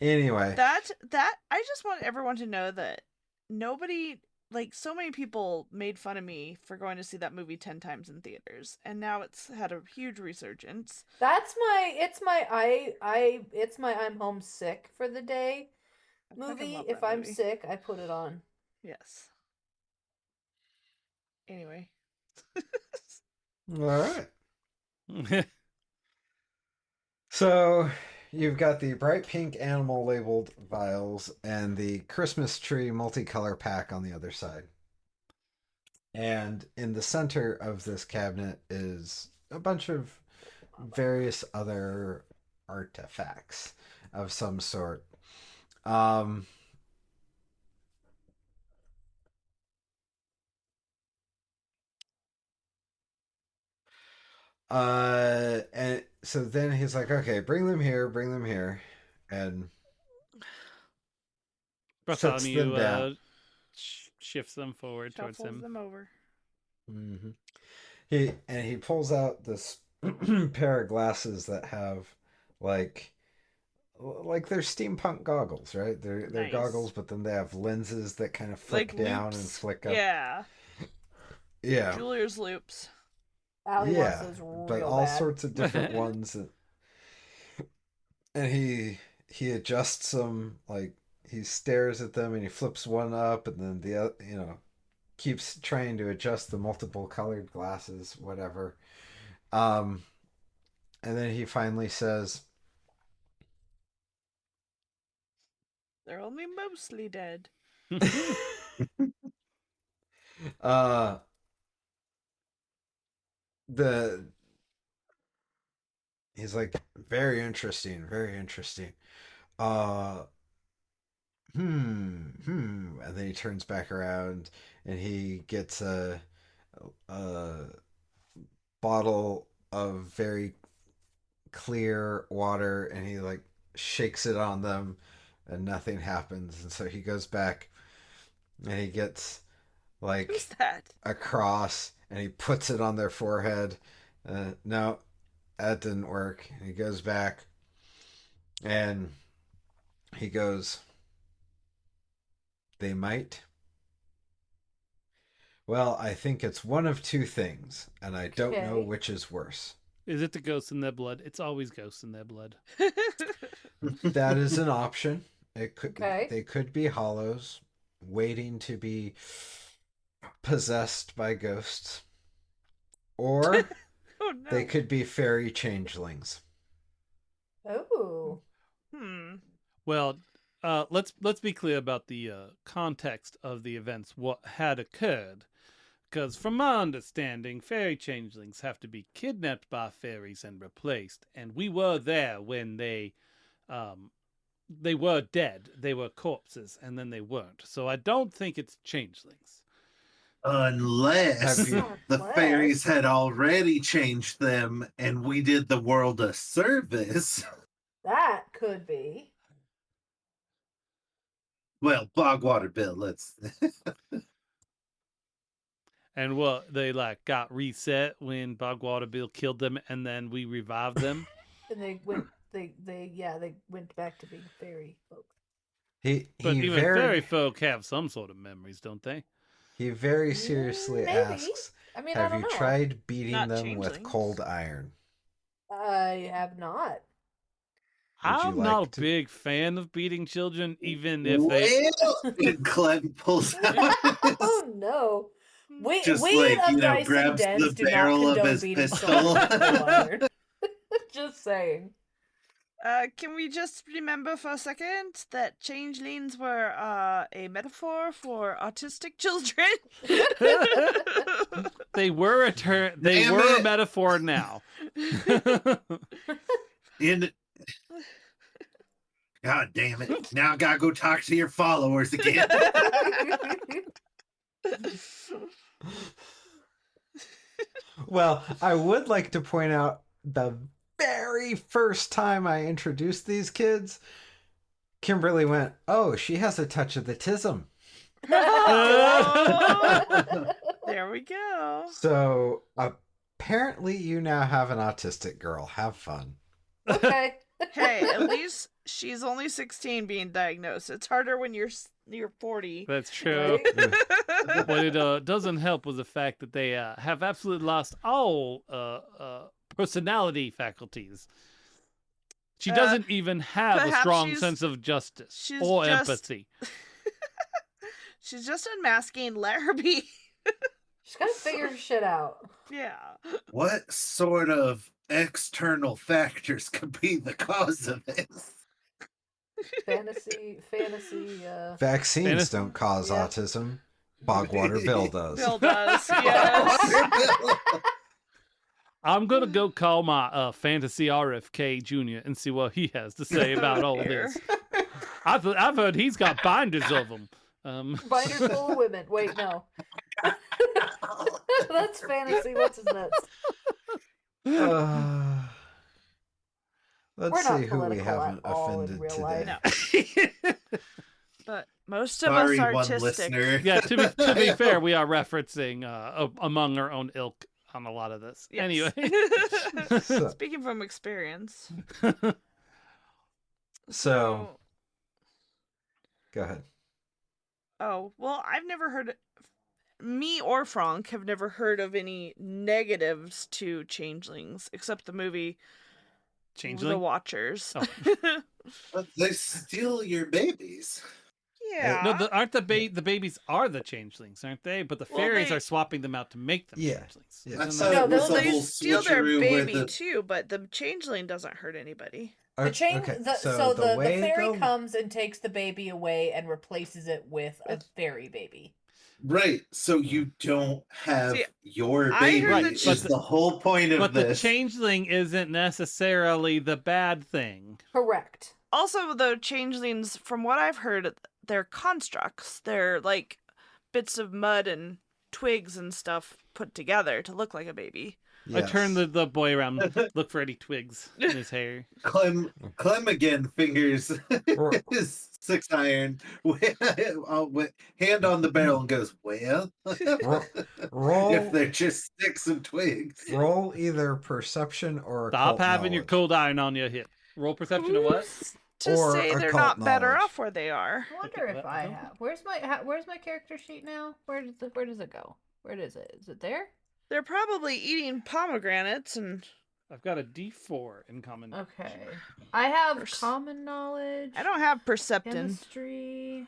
Anyway, that I just want everyone to know that nobody, like, so many people made fun of me for going to see that movie 10 times in theaters, and now it's had a huge resurgence. That's my I'm homesick for the day I fucking movie. love If that I'm movie. sick, I put it on. Yes. Anyway. all right. So you've got the bright pink animal labeled vials and the Christmas tree multicolor pack on the other side. And in the center of this cabinet is a bunch of various other artifacts of some sort. And so then he's like, okay, bring them here, and sets Bartholomew them down. shifts them forward towards Shuffles him. them over. he pulls out this pair of glasses that have like they're steampunk goggles, right? They're Nice. goggles, but then they have lenses that kind of flick Like down and loops. flick up. Yeah. Yeah. Jeweler's loops. Allie wants Yeah. those But real all bad. sorts of different ones. And he adjusts them, like he stares at them and he flips one up and then the other, keeps trying to adjust the multiple colored glasses, whatever. Um, and then he finally says, They're only mostly dead. uh, the he's like, very interesting, very interesting. Uh, and then he turns back around and he gets a bottle of very clear water and he like shakes it on them and nothing happens, and so he goes back and he gets like Who's that? a cross and he puts it on their forehead. No, that didn't work. And he goes back and he goes, they might. Well, I think it's one of two things, and I don't know Okay. which is worse. Is it the ghosts in their blood? It's always ghosts in their blood. That is an option. It could Okay. They could be hollows waiting to be possessed by ghosts, or Oh no. they could be fairy changelings. Oh. Well, let's be clear about the context of the events, what had occurred. Because from my understanding, fairy changelings have to be kidnapped by fairies and replaced, and we were there when they were dead. They were corpses, and then they weren't. So I don't think it's changelings. Unless Have you- the Unless- fairies had already changed them and we did the world a service. That could be. Well, Bogwater Bill, let's. And what they like got reset when Bogwater Bill killed them, and then we revived them. And they went. They went back to being fairy folk. But He even very fairy folk have some sort of memories, don't they? he very seriously Maybe. asks, I mean, I have don't you know. tried beating Not them with changelings. cold iron? I have not. Would you I'm not like a to- big fan of beating children, even if they. Well, and Clem pulls out his, Oh no. We just we like, of Dice and grabs Dens the do not barrel of condone his beating pistol. children with cold iron. Just saying. Can we just remember for a second that changelings were a metaphor for autistic children? They were they Damn were a it. metaphor now. God damn it. Now I gotta go talk to your followers again. Well, I would like to point out the very first time I introduced these kids, Kimberly went, "Oh, she has a touch of the tism." There we go. So apparently, you now have an autistic girl. Have fun. Okay. Hey, at least she's only 16 being diagnosed. It's harder when you're 40. That's true. Right? What it doesn't help was the fact that they have absolutely lost all personality faculties. She doesn't even have a perhaps strong she's- sense of justice she's or just- empathy. She's just unmasking. Let her be. She's gotta figure her shit out. Yeah. What sort of external factors could be the cause of this? Fantasy. Vaccines Dennis- don't cause Yeah. autism. Bogwater Bill does. Bill does. Yes. I'm gonna go call my fantasy RFK Jr. and see what he has to say about all Here. this. I've heard he's got binders of them. Binders full of women. Wait, no. That's fantasy. What's his nuts? Let's We're not see who we political at haven't all in offended real today. life. But most of Sorry, us one artistic. listener. Yeah, to be fair, we are referencing among our own ilk on a lot of this. Yes. Anyway. So- Speaking from experience. So, go ahead. Oh, well, I've never heard me or Frank have never heard of any negatives to changelings except the movie The Changeling. Watchers. Oh. But they steal your babies. Yeah. No, aren't the babies are the changelings, aren't they? But the Well, fairies they- are swapping them out to make them Yeah. changelings. Yeah. I Isn't thought that- it was No, the they whole steal their switcheroo where baby too, but the changeling doesn't hurt anybody. So the way fairy comes and takes the baby away and replaces it with a fairy baby. Right, so you don't have See, your I baby. heard that Is she- the whole point of But the this. changeling isn't necessarily the bad thing. Correct. Also, the changelings, from what I've heard, they're constructs. They're like bits of mud and twigs and stuff put together to look like a baby. I turn the boy around, look for any twigs in his hair. Clem again fingers his 6-iron with hand on the barrel and goes, well, Roll if they're just sticks and twigs. roll either perception or Stop occult having your knowledge. cold iron on your hip. Roll perception of what? Who's to Or say they're occult not better knowledge. off where they are? I wonder Okay, if I have. Where's my character sheet now? Where does it go? Where is it? Is it there? They're probably eating pomegranates and I've got a D4 in common. Okay. I have First- common knowledge. I don't have perceptin. Chemistry.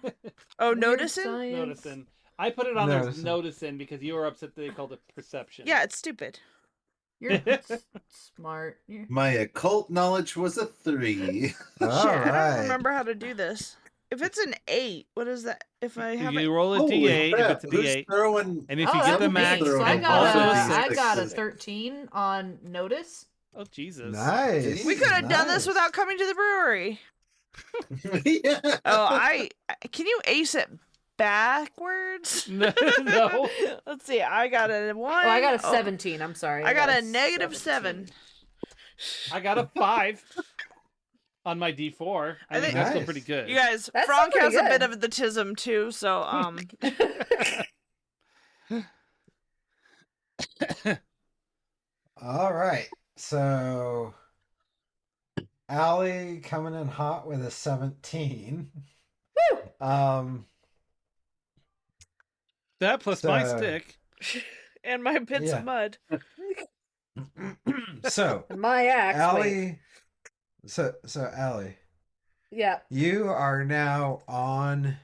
Oh, weird noticing? science. Noticing. I put it on there as Noticing. noticing because you were upset that they called it perception. Yeah, it's stupid. You're smart. My occult knowledge was a 3. All Shit, I don't right. remember how to do this. If it's an 8, what is that? If I have You it, roll a Holy D8 crap, if it's a who's D8. throwing... And if Oh, you get the that's max, me. So I and got also I a got a six. 13 on notice. Oh, Jesus. Nice. we could have done this nice. without coming to the brewery. Yeah. Oh, can you ace it backwards? No. Let's see. I got a 1. Oh, I got a 17. I'm sorry. I got a negative 7. I got a 5 on my D4. I think that's still Nice. pretty good. You guys, That's Frank still has pretty a bit good. of the tism too, so All right. So Allie coming in hot with a 17. That plus my So- stick. and my bits Yeah. of mud. So My axe. wait. Allie, so Allie, Yeah. you are now on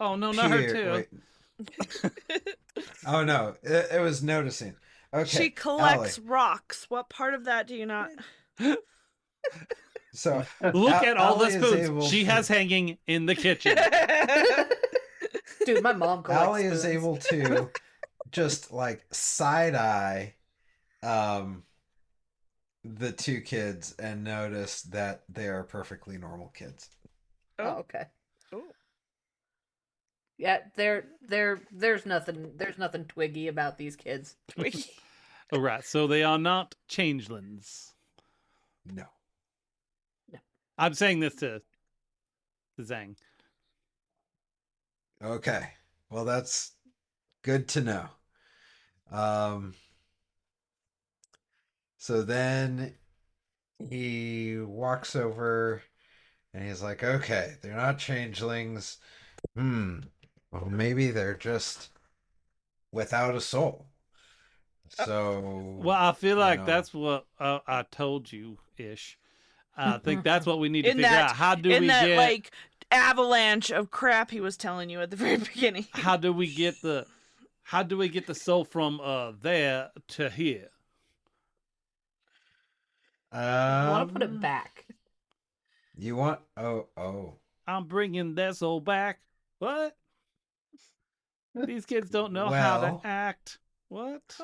Oh, no, not her Pier- too. wait. Oh no, it was noticing. Okay, She collects Allie, rocks. What part of that do you not? so Look at all the Allie is spoons able she to- has hanging in the kitchen. Dude, my mom collects Allie is spoons. able to just like side eye the two kids and notice that they are perfectly normal kids. Oh, okay. Oh. Yeah, there's nothing twiggy about these kids. All right, so they are not changelings. No. I'm saying this to Zhang. Okay. Well, that's good to know. So then he walks over and he's like, okay, they're not changelings. Well, maybe they're just without a soul. So, Well, I feel like know. that's what I told you, ish. I think that's what we need to In figure that- out. How do In we that get? like avalanche of crap he was telling you at the very beginning. How do we get the? How do we get the soul from there to here? I want to put Um, it back. You want? Oh. I'm bringing their soul back. What? These kids don't know how Well- to act. What?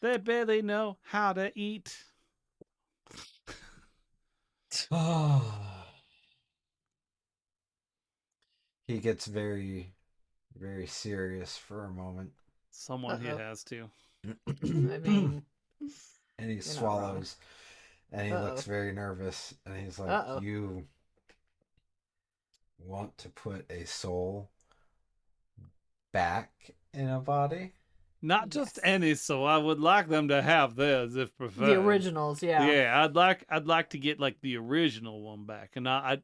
They barely know how to eat. He gets very, very serious for a moment. Someone here Uh-oh. has to. I mean, And he not swallows. And he looks Uh-oh. very nervous. And he's like, Uh-oh. You want to put a soul back in a body? Not just Yes. any soul. I would like them to have theirs if preferred. the originals, yeah. Yeah, I'd like to get like the original one back, and I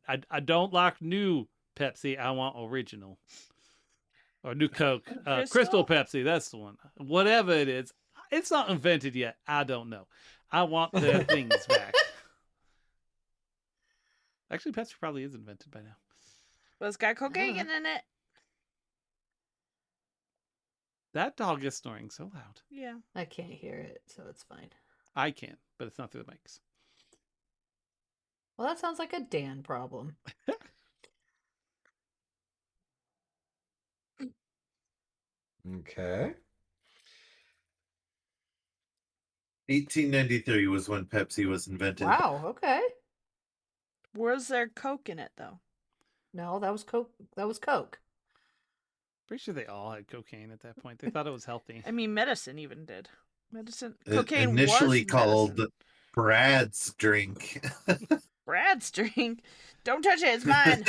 don't like new Pepsi. I want original. or New Coke, Crystal? Crystal Pepsi. That's the one. Whatever it is, it's not invented yet. I don't know. I want their things back. Actually, Pepsi probably is invented by now. Well, it's got cocaine in it. That dog is snoring so loud. Yeah. I can't hear it, so it's fine. I can, but it's not through the mics. Well, that sounds like a Dan problem. Okay. 1893 was when Pepsi was invented. Wow, okay. Was there Coke in it, though? No, that was Coke. That was Coke. Pretty sure they all had cocaine at that point. They thought it was healthy. I mean, medicine even did. Medicine. It Cocaine initially was called medicine. Brad's drink. Brad's drink. Don't touch it. It's mine.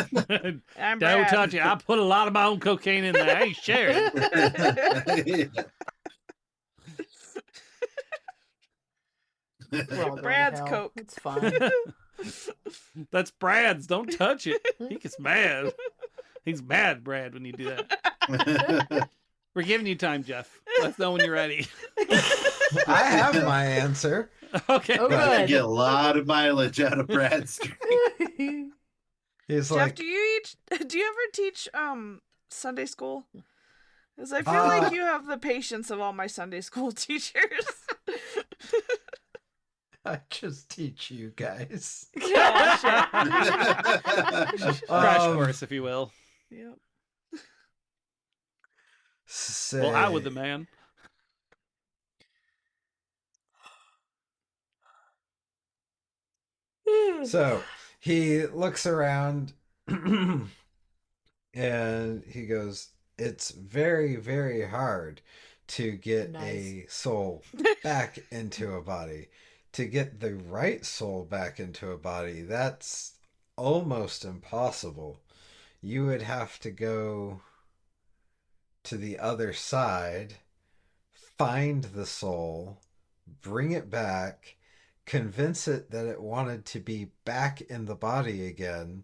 I'm Don't Brad. touch it. I put a lot of my own cocaine in there. I ain't sharing. We're all going to Brad's hell. Coke. It's fine. That's Brad's. Don't touch it. He gets mad. He's mad, Brad, when you do that. We're giving you time, Jeff. Let us know when you're ready. I have my answer. Okay. Oh, I good. get a lot of mileage out of Brad's drink. He's Jeff, like, do you ever teach Sunday school? Because I feel like you have the patience of all my Sunday school teachers. I just teach you guys. Gotcha. Crash course, if you will. Yep. Well, I would the man. So he looks around and he goes, "It's very, very hard to get a soul back into a body. To get the right soul back into a body, that's almost impossible. You would have to go to the other side, find the soul, bring it back, convince it that it wanted to be back in the body again,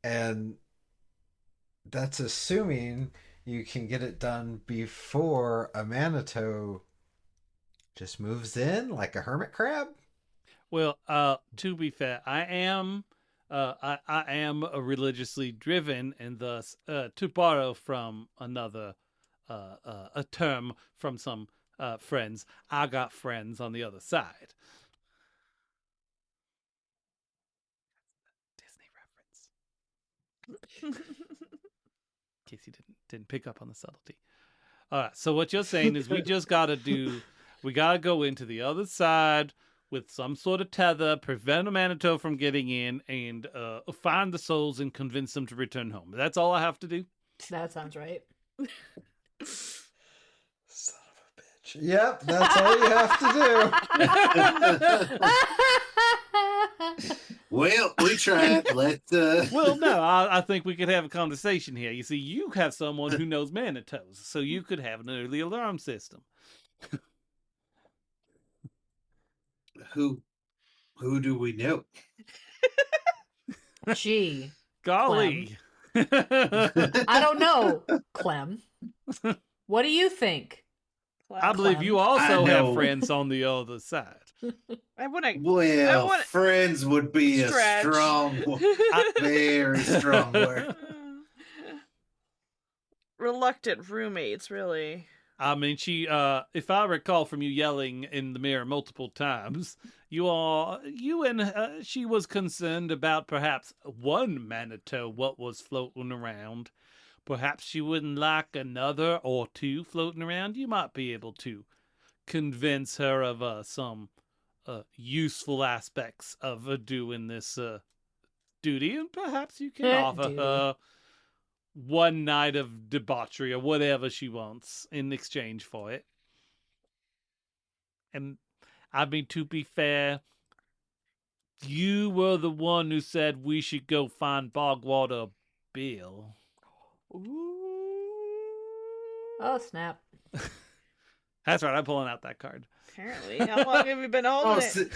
and that's assuming you can get it done before a Manitou just moves in like a hermit crab." Well, to be fair, I am religiously driven, and thus, to borrow from another a term from some friends, I got friends on the other side. Disney reference. In case you didn't pick up on the subtlety. All right. So what you're saying is we gotta go into the other side with some sort of tether, prevent a Manitou from getting in, and find the souls and convince them to return home. That's all I have to do. That sounds right. Son of a bitch. Yep, that's all you have to do. Well, we tried. Let's. Well, no, I think we could have a conversation here. You see, you have someone who knows Manitous, so you could have an early alarm system. Who do we know? Gee, Golly. I don't know, Clem. What do you think? I believe you also I have know. friends on the other side. I wouldn't. Well, wanna- friends would be Stretch. a strong, very strong word. Reluctant roommates, really. I mean, she, if I recall from you yelling in the mirror multiple times, you and she was concerned about perhaps one Manitou what was floating around. Perhaps she wouldn't like another or two floating around. You might be able to convince her of some useful aspects of doing this duty, and perhaps you can offer Duty. her one night of debauchery or whatever she wants in exchange for it. And I mean, to be fair, you were the one who said we should go find Bogwater Bill. Oh, snap. That's right, I'm pulling out that card. Apparently. How long have you been holding it?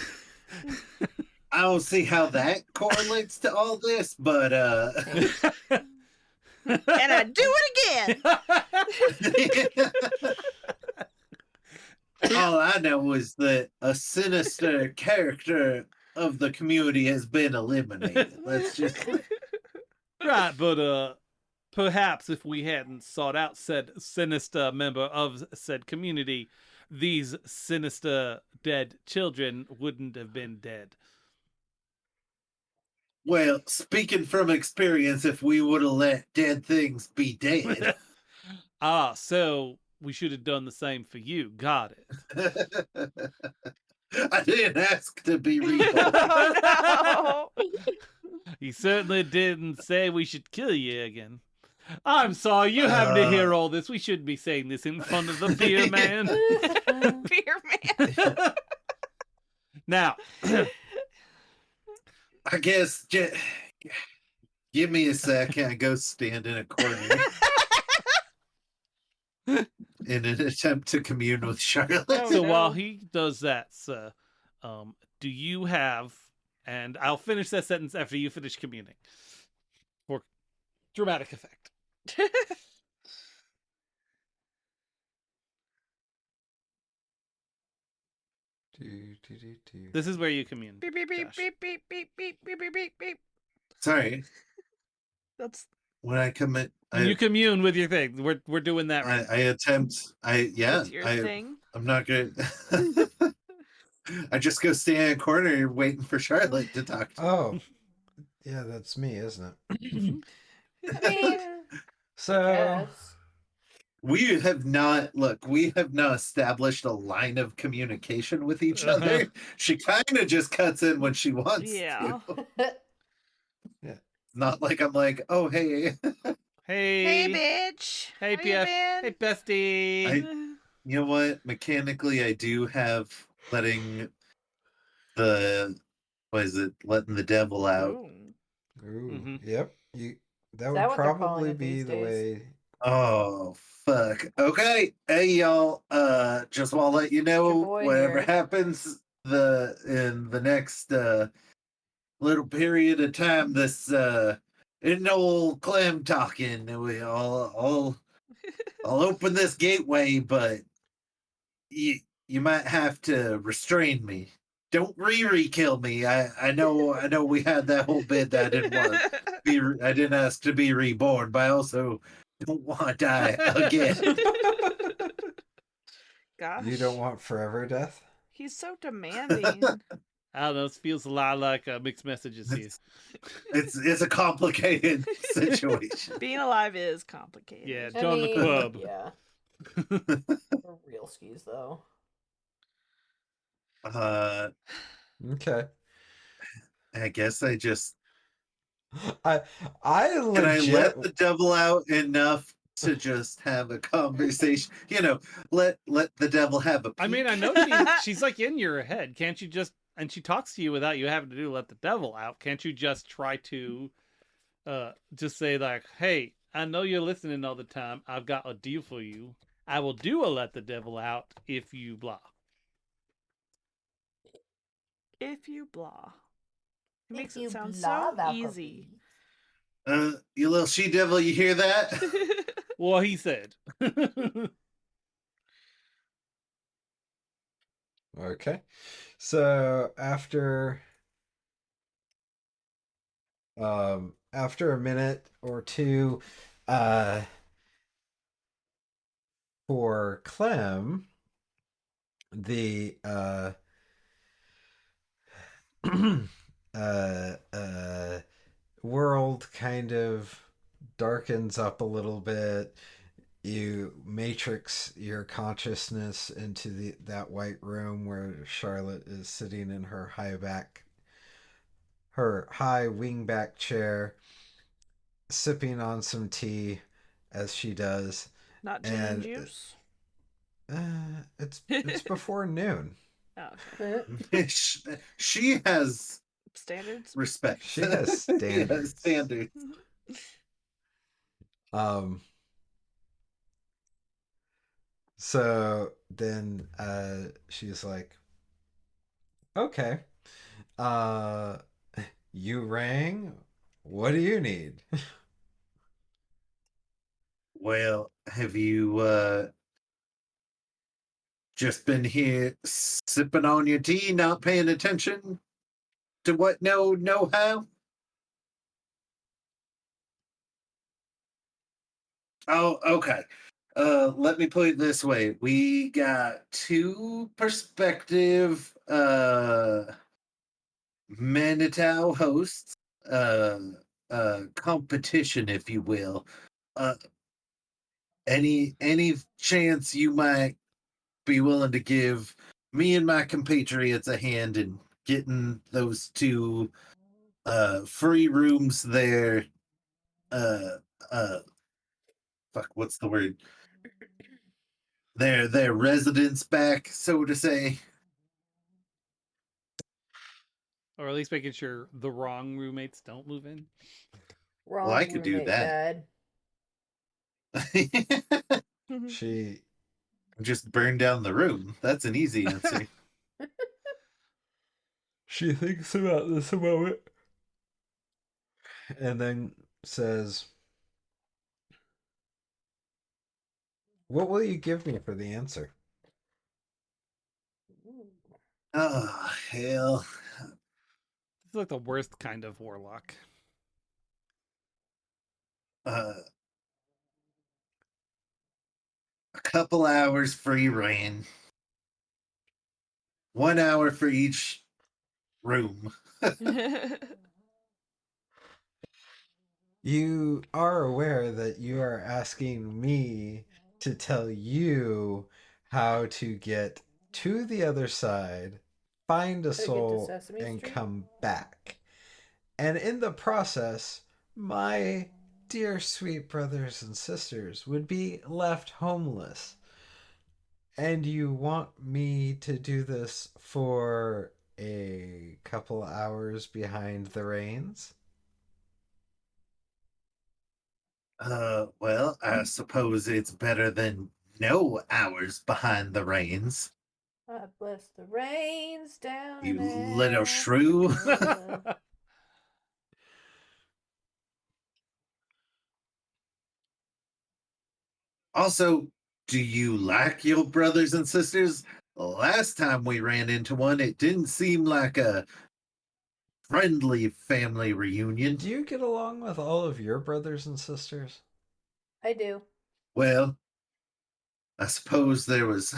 I don't see how that correlates to all this, but And I do it again. All I know is that a sinister character of the community has been eliminated. Let's just Right, but perhaps if we hadn't sought out said sinister member of said community, these sinister dead children wouldn't have been dead. well, speaking from experience, if we would have let dead things be dead. Ah, so we should have done the same for you. Got it. I didn't ask to be reborn. Oh no. He certainly didn't say we should kill you again. I'm sorry, you having to hear all this. We shouldn't be saying this in front of the beer man. Beer man. Now, I guess give me a second. I go stand in a corner in an attempt to commune with Charlotte. Oh, so no. while he does that, sir, do you have, and I'll finish that sentence after you finish communing for dramatic effect. This is where you commune. Beep beep beep Josh. beep beep beep beep beep beep beep beep. Sorry, That's when I commit, You commune with your thing. We're doing that right. I attempt. that's your thing. I'm not good. I just go stand in a corner waiting for Charlotte to talk to. Oh, yeah, that's me, isn't it? I mean, So, yes. We have not established a line of communication with each Uh-huh. other. She kind of just cuts in when she wants Yeah. to. Not like I'm like, oh hey, Hey, Hey bitch. Hey, How you PF. been? Hey, bestie. you know what? Mechanically, I do have letting letting the devil out. Ooh. ooh, yep, that that would what they're calling probably it be these the days? way. Oh fuck. Okay. Hey y'all. Just want to let you know boy whatever here. happens in the next little period of time, this in no Clem talking. I'll open this gateway, but you might have to restrain me. Don't kill me. I know we had that whole bit that didn't want to I didn't ask to be reborn, but I also don't want to die again. Gosh. You don't want forever death? He's so demanding. I don't know. This feels a lot like mixed messages here. It's a complicated situation. Being alive is complicated. Yeah, I join the mean, club. Yeah. For real skis though. Okay. I guess I just I can I legit. let the devil out enough to just have a conversation? Let the devil have a peek. I mean, I know she's like in your head. Can't you just, and she talks to you without you having to let the devil out. Can't you just try to just say like, hey, I know you're listening all the time. I've got a deal for you. I will do a let the devil out if you blah. If you blah. It makes If you it sound blah, so thou easy. You little she devil, you hear that? Well, he said. Okay. So after a minute or two, for Clem, the world kind of darkens up a little bit. You matrix your consciousness into that white room where Charlotte is sitting in her high wingback chair, sipping on some tea, as she does. Not gin and juice. It's before noon. Oh, okay. She has Standards. respect. She has standards. Standards. So then she's like, okay, you rang, what do you need? Well, have you just been here sipping on your tea, not paying attention to what no how? Oh, okay. Let me put it this way. We got two perspective Manitow hosts, uh competition, if you will. Uh any chance you might be willing to give me and my compatriots a hand in getting those two free rooms there, uh uh fuck, what's the word, their residence back, so to say? Or at least making sure the wrong roommates don't move in. Well, I Wrong could do roommate, that. Dad. She Just burn down the room. That's an easy answer. she thinks about this a moment and then says, "What will you give me for the answer?" Oh, hell. This is like the worst kind of warlock. Uh, a couple hours free reign. 1 hour for each room. You are aware that you are asking me to tell you how to get to the other side, find a Gotta get to soul, Sesame and Street. come back. And in the process, my dear sweet brothers and sisters would be left homeless. And you want me to do this for a couple hours behind the reins? Well, I suppose it's better than no hours behind the reins. I bless the rains down You in little shrew. Africa. Also, do you like your brothers and sisters? Last time we ran into one, it didn't seem like a friendly family reunion. Do you get along with all of your brothers and sisters? I do. Well, I suppose there was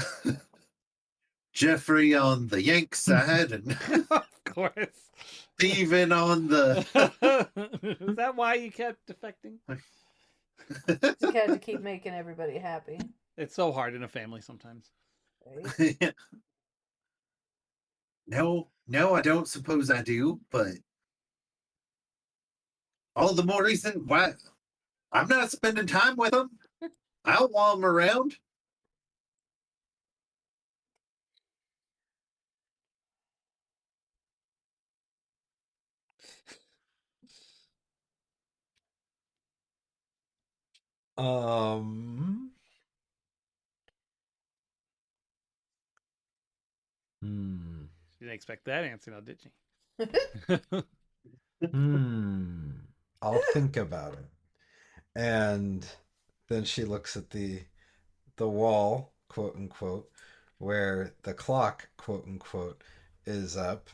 Jeffrey on the Yank side and Of course. Steven on the. Is that why you kept defecting? Just had to keep making everybody happy. It's so hard in a family sometimes. Right? No, I don't suppose I do, but all the more reason why I'm not spending time with them. I'll while I'm around. Um. She didn't expect that answer now, did she? I'll think about it. And then she looks at the wall, quote unquote, where the clock, quote unquote, is up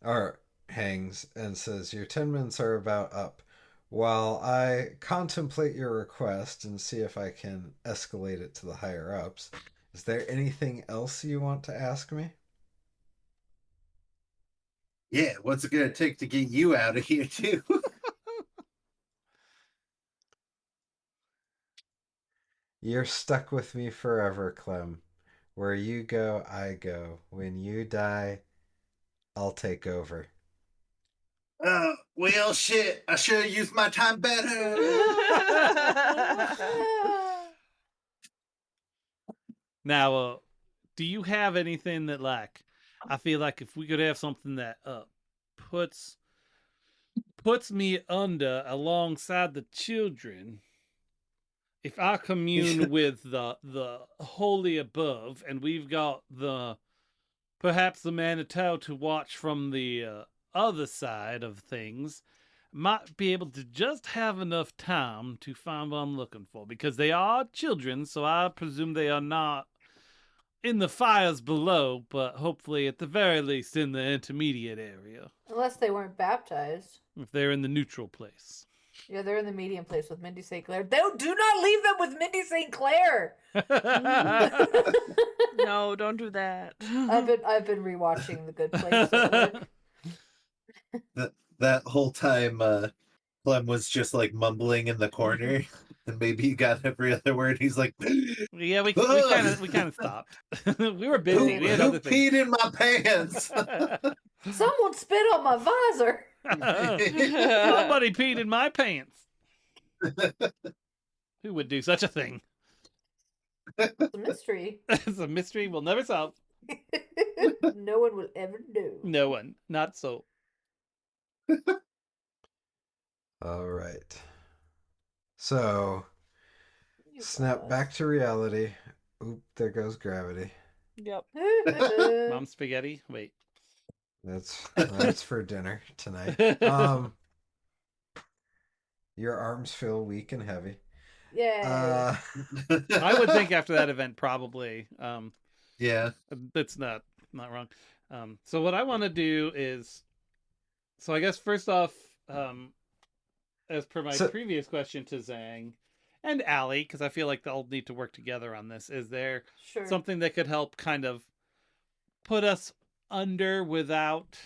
or hangs, and says, "Your 10 minutes are about up. While I contemplate your request and see if I can escalate it to the higher ups, is there anything else you want to ask me?" Yeah, what's it gonna take to get you out of here too? "You're stuck with me forever, Clem. Where you go, I go. When you die, I'll take over." Well, shit. I should have used my time better. Now, do you have anything that, like, I feel like if we could have something that puts me under alongside the children, if I commune with the holy above, and we've got perhaps the Manitou to watch from the other side of things, might be able to just have enough time to find what I'm looking for, because they are children, so I presume they are not in the fires below, but hopefully at the very least in the intermediate area, Unless they weren't baptized. if they're in the neutral place. Yeah, they're in the medium place with Mindy St. Clair. Do not leave them with Mindy St. Clair. No, don't do that. I've been rewatching The Good Place at work. That whole time, Clem was just like mumbling in the corner, and maybe he got every other word. He's like, Yeah, we kind of stopped. We were busy. We had who other things. peed in my pants? Someone spit on my visor. Somebody peed in my pants. Who would do such a thing? It's a mystery. It's a mystery we'll never solve. No one will ever know. No one. Not so. All right. So, snap back to reality. Oop, there goes gravity. Yep. Mom spaghetti. Wait. That's for dinner tonight. Your arms feel weak and heavy. Yeah. I would think after that event, probably. Yeah. That's not wrong. So what I want to do is, so I guess first off, as per my previous question to Zhang and Allie, because I feel like they'll need to work together on this, is there something that could help kind of put us under without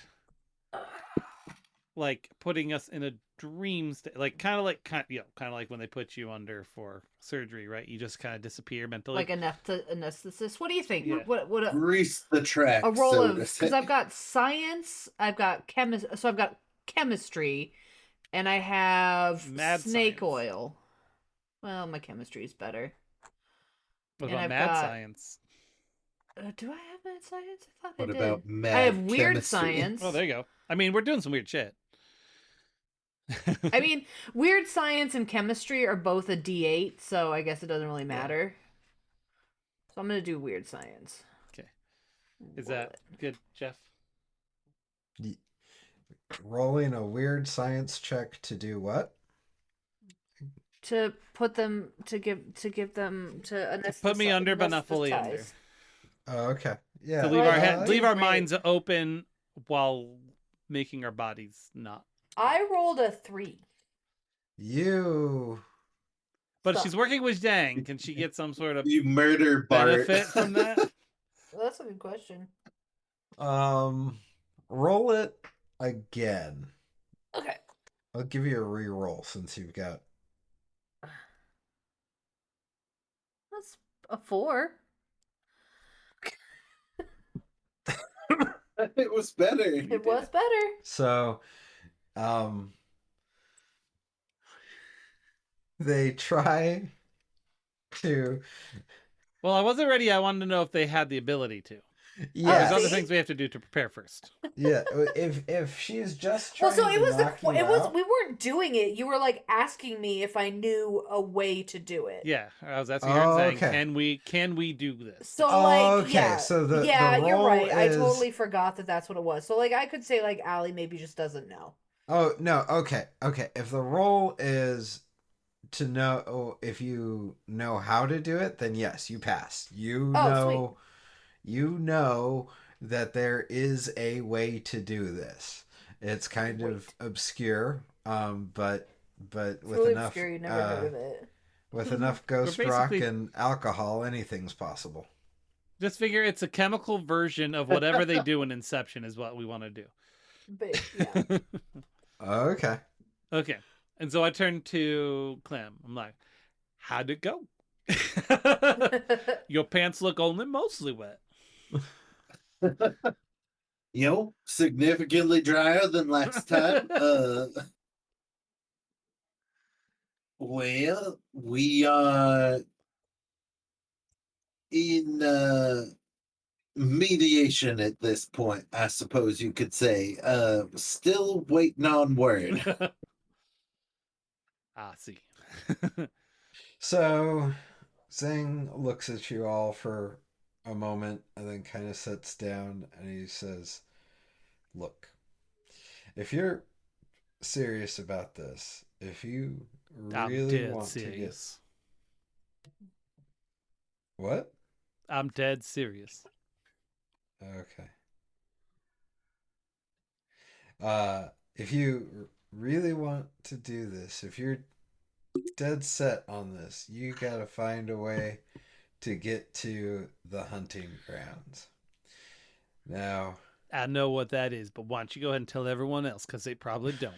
like putting us in a dream state, like kind of like when they put you under for surgery, right? You just kind of disappear mentally, like anesthetist. What do you think? Yeah. What Grease the tracks. a roll so of, because I've got science, I've got so I've got chemistry, and I have Mad snake science. oil. Well, my chemistry is better. What And about I've mad got- science? Do I have mad science? I thought What I did. about mad I have weird chemistry? science. Oh, there you go. I mean, we're doing some weird shit. I mean, weird science and chemistry are both a D8, so I guess it doesn't really matter. So I'm gonna do weird science. Okay. Is that good, Jeff? Rolling a weird science check to do what? To put them to give them to anesthetize. Put me under, but not fully under. Oh, okay. Yeah. To leave our Right. minds open while making our bodies not. I rolled a 3. You. But Stop. she's working with Zhang. Can she get some sort of You murder Bart. benefit from that? Well, that's a good question. Roll it again. Okay. I'll give you a re-roll since you've got. That's a 4. It was better. It was better. So, they try to. Well, I wasn't ready. I wanted to know if they had the ability to. Yeah. There's other see? things we have to do to prepare first. Yeah. If she's just Well, trying so it was to knock you it was out- we weren't doing it. You were like asking me if I knew a way to do it. Yeah, I was asking her and saying, okay. can we do this? So Oh, like, okay, yeah, so the you're roll right. I is- totally forgot that that's what it was. So like, I could say like Allie maybe just doesn't know. Oh no. Okay. If the roll is to know if you know how to do it, then yes, you pass. You know that there is a way to do this. It's kind of obscure, but It's with really enough obscure. You never heard of it. with enough ghost rock basically- and alcohol, anything's possible. Just figure it's a chemical version of whatever they do in Inception is what we want to do. But yeah, Okay. Okay. And so I turned to Clem. I'm like, how'd it go? Your pants look only mostly wet. Significantly drier than last time. Well, we are in mediation at this point, I suppose you could say. Still waiting on word. See. So, Zing looks at you all for a moment and then kind of sits down and he says, "Look, if you're serious about this. If you I'm really dead want to get serious. what? I'm dead serious. Okay. If you really want to do this, if you're dead set on this, you gotta find a way to get to the hunting grounds. Now, I know what that is, but why don't you go ahead and tell everyone else, because they probably don't.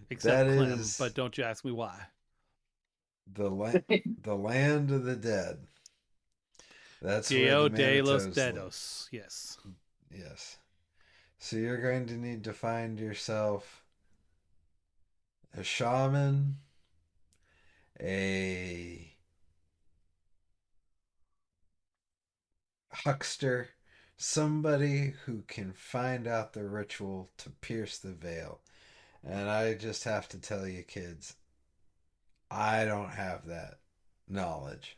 Except that Clem, is but don't you ask me why. the land of the dead. That's where Dio the de los Manitoes live. Dedos. Yes. Yes. So you're going to need to find yourself a shaman, a huckster, somebody who can find out the ritual to pierce the veil. And I just have to tell you, kids, I don't have that knowledge.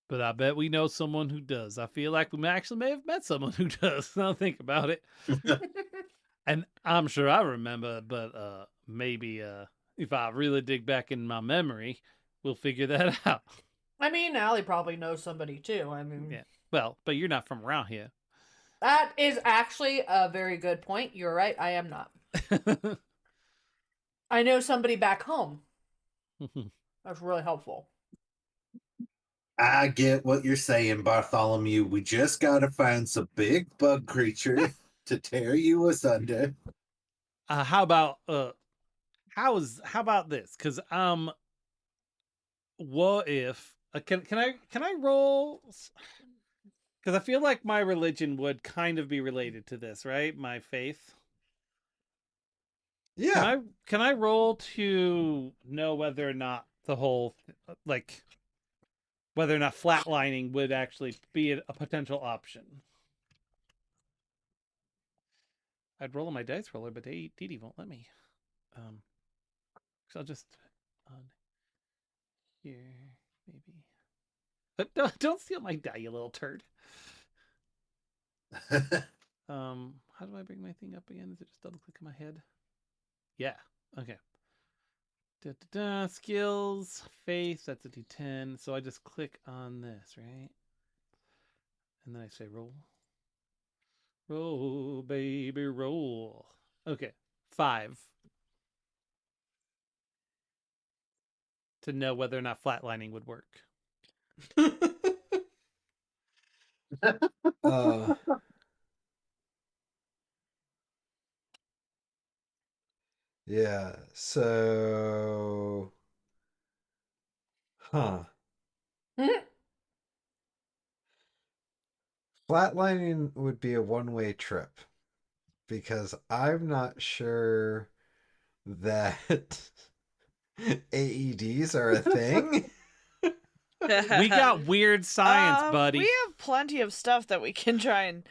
But I bet we know someone who does. I feel like we may have met someone who does. Now I think about it. And I'm sure I remember, but maybe if I really dig back in my memory, we'll figure that out. I mean, Allie probably knows somebody too. I mean, Yeah. Well, but you're not from around here. that is actually a very good point. You're right. I am not. I know somebody back home. That's really helpful. I get what you're saying, Bartholomew. We just gotta find some big bug creature to tear you asunder. How about how about this? Because what if can I roll? Because I feel like my religion would kind of be related to this, right? My faith. Yeah. Can I roll to know whether or not the whole like whether or not flatlining would actually be a potential option? I'd roll on my dice roller, but DD won't let me. So I'll just on here maybe. But don't steal my die, you little turd. How do I bring my thing up again? Is it just double click in my head? Yeah. Okay. Skills, faith, that's a D10. So I just click on this, right? And then I say roll. Roll, baby, roll. Okay. 5. To know whether or not flatlining would work. uh, yeah. So, huh. Flatlining would be a one-way trip because I'm not sure that AEDs are a thing. We got weird science, buddy. We have plenty of stuff that we can try and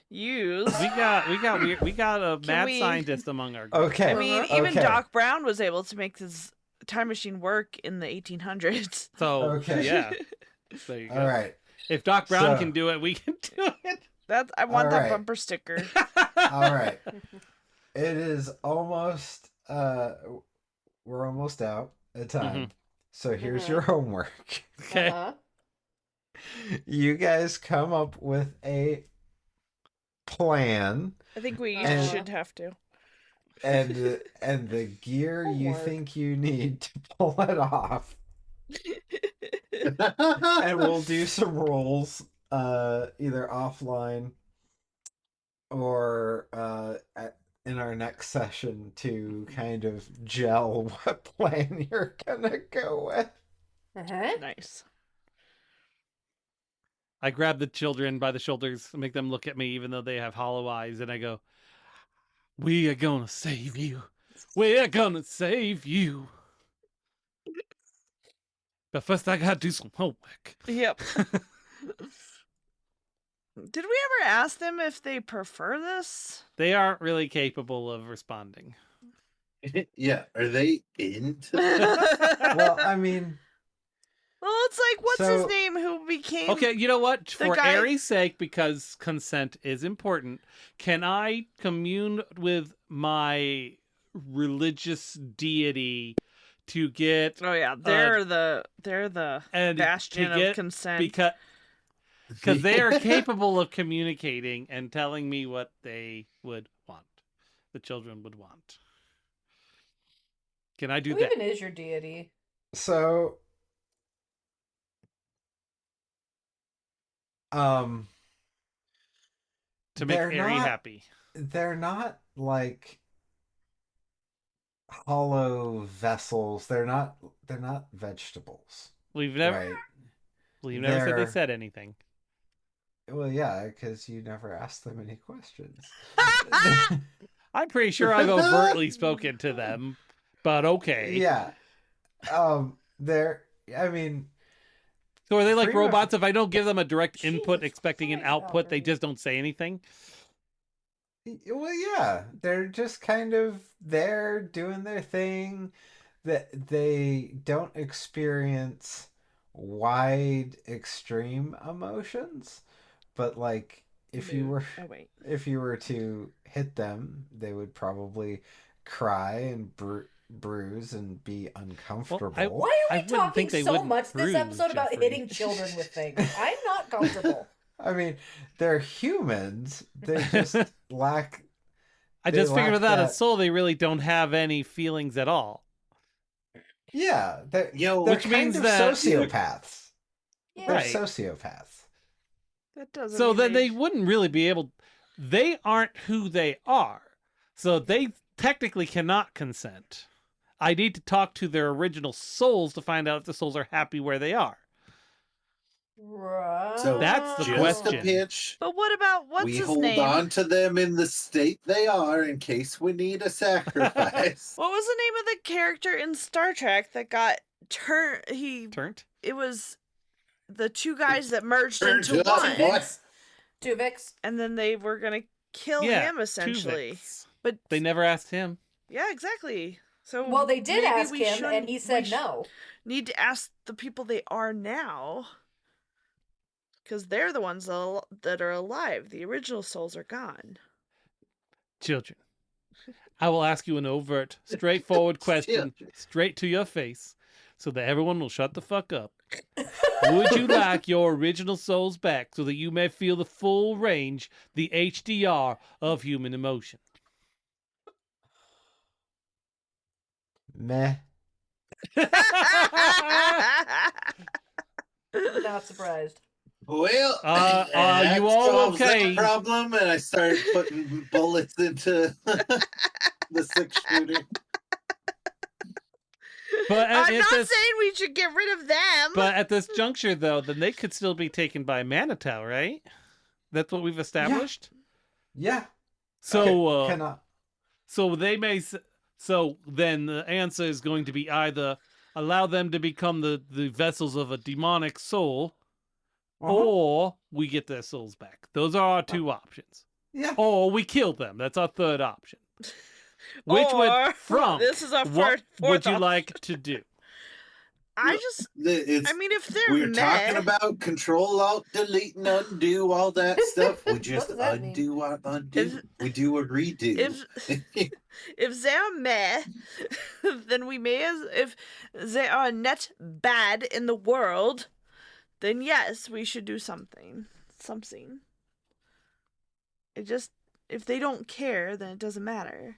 use. We got a mad scientist among our group. Okay. I mean, even okay. Doc Brown was able to make this time machine work in the 1800s. So Okay. yeah. There you go. All right. If Doc Brown So- can do it, we can do it. I want All that right. bumper sticker. All right. It is almost we're almost out of time. So here's your homework. Okay. Uh-huh. You guys come up with a plan I think we And- should have to. and the gear you Homework. think you need to pull it off. And we'll do some rolls either offline or in our next session to kind of gel what plan you're gonna go with. Uh-huh. Nice. I grab the children by the shoulders and make them look at me even though they have hollow eyes, and I go, "We are gonna save you. We're gonna save you. But first I gotta do some homework." Yep. Did we ever ask them if they prefer this? They aren't really capable of responding. Yeah, are they into? Well, I mean, Well, it's like, what's his So- name who became... Okay, you know what? The For guy- Aries' sake, because consent is important, can I commune with my religious deity to get Oh yeah, they're the and bastion to get of consent. because they are capable of communicating and telling me what they would want, the children would want. Can I do Who that? even is your deity? So, To make they're Aerie not- happy. they're not like hollow vessels. They're not vegetables, We've never right? said they They're- said anything. Well, yeah, because you never asked them any questions. I'm pretty sure I've overtly spoken to them, but okay. Yeah. They're. I mean, So are they like Free ref- robots? If I don't give them a direct input Jesus expecting an Christ, output, they Alfred. just don't say anything? well, yeah, they're just kind of there doing their thing. That they don't experience wide, extreme emotions, but like if you were Oh wait. if you were to hit them, they would probably cry and bruise and be uncomfortable. Why are we I wouldn't talking think they so wouldn't much this bruise, episode about Jeffrey. hitting children with things? I'm not comfortable. I mean, they're humans. They just lack. I They just figured lack without a that- soul, they really don't have any feelings at all. Yeah, they're Yo, they're Which kind means of that- sociopaths. Yeah. They're Right. sociopaths. That doesn't. So mean then they wouldn't really be able. They aren't who they are. So they technically cannot consent. I need to talk to their original souls to find out if the souls are happy where they are. Right. So That's the just question. a pitch. But what about what's we his hold name? on to them in the state they are in case we need a sacrifice. What was the name of the character in Star Trek that got turned? Turned? It was the two guys that merged Turned into to us, one, boy. Tuvix. and then they were gonna kill Yeah, him essentially. Tuvix. But They never asked him. yeah, exactly. So Well, they did maybe ask we him, and shouldn't- he we said sh- no. Need to ask the people they are now, because they're the ones that are alive. The original souls are gone. Children, I will ask you an overt, straightforward question Children. straight to your face so that everyone will shut the fuck up. Would you like your original souls back so that you may feel the full range, the HDR of human emotion? Meh. Not surprised. Well, Are that you all solves that okay? problem, and I started putting bullets into the 6-shooter. But I'm at not this, saying we should get rid of them. but at this juncture, though, then they could still be taken by Manitou, right? That's what we've established. Yeah. So, Cannot. so they may. So then the answer is going to be either allow them to become the vessels of a demonic soul, Uh-huh. or we get their souls back. Those are our two options. Yeah. Or we kill them. That's our third option. Which Or- would Frank? this is our What fourth would you option. like to do? I just, It's, I mean, if they're we're talking meh, about control, alt, delete, and undo, all that stuff. We just does that mean? undo our undo. We do a redo. if they're meh, then we may as if they are net bad in the world, then yes, we should do something. It just, if they don't care, then it doesn't matter.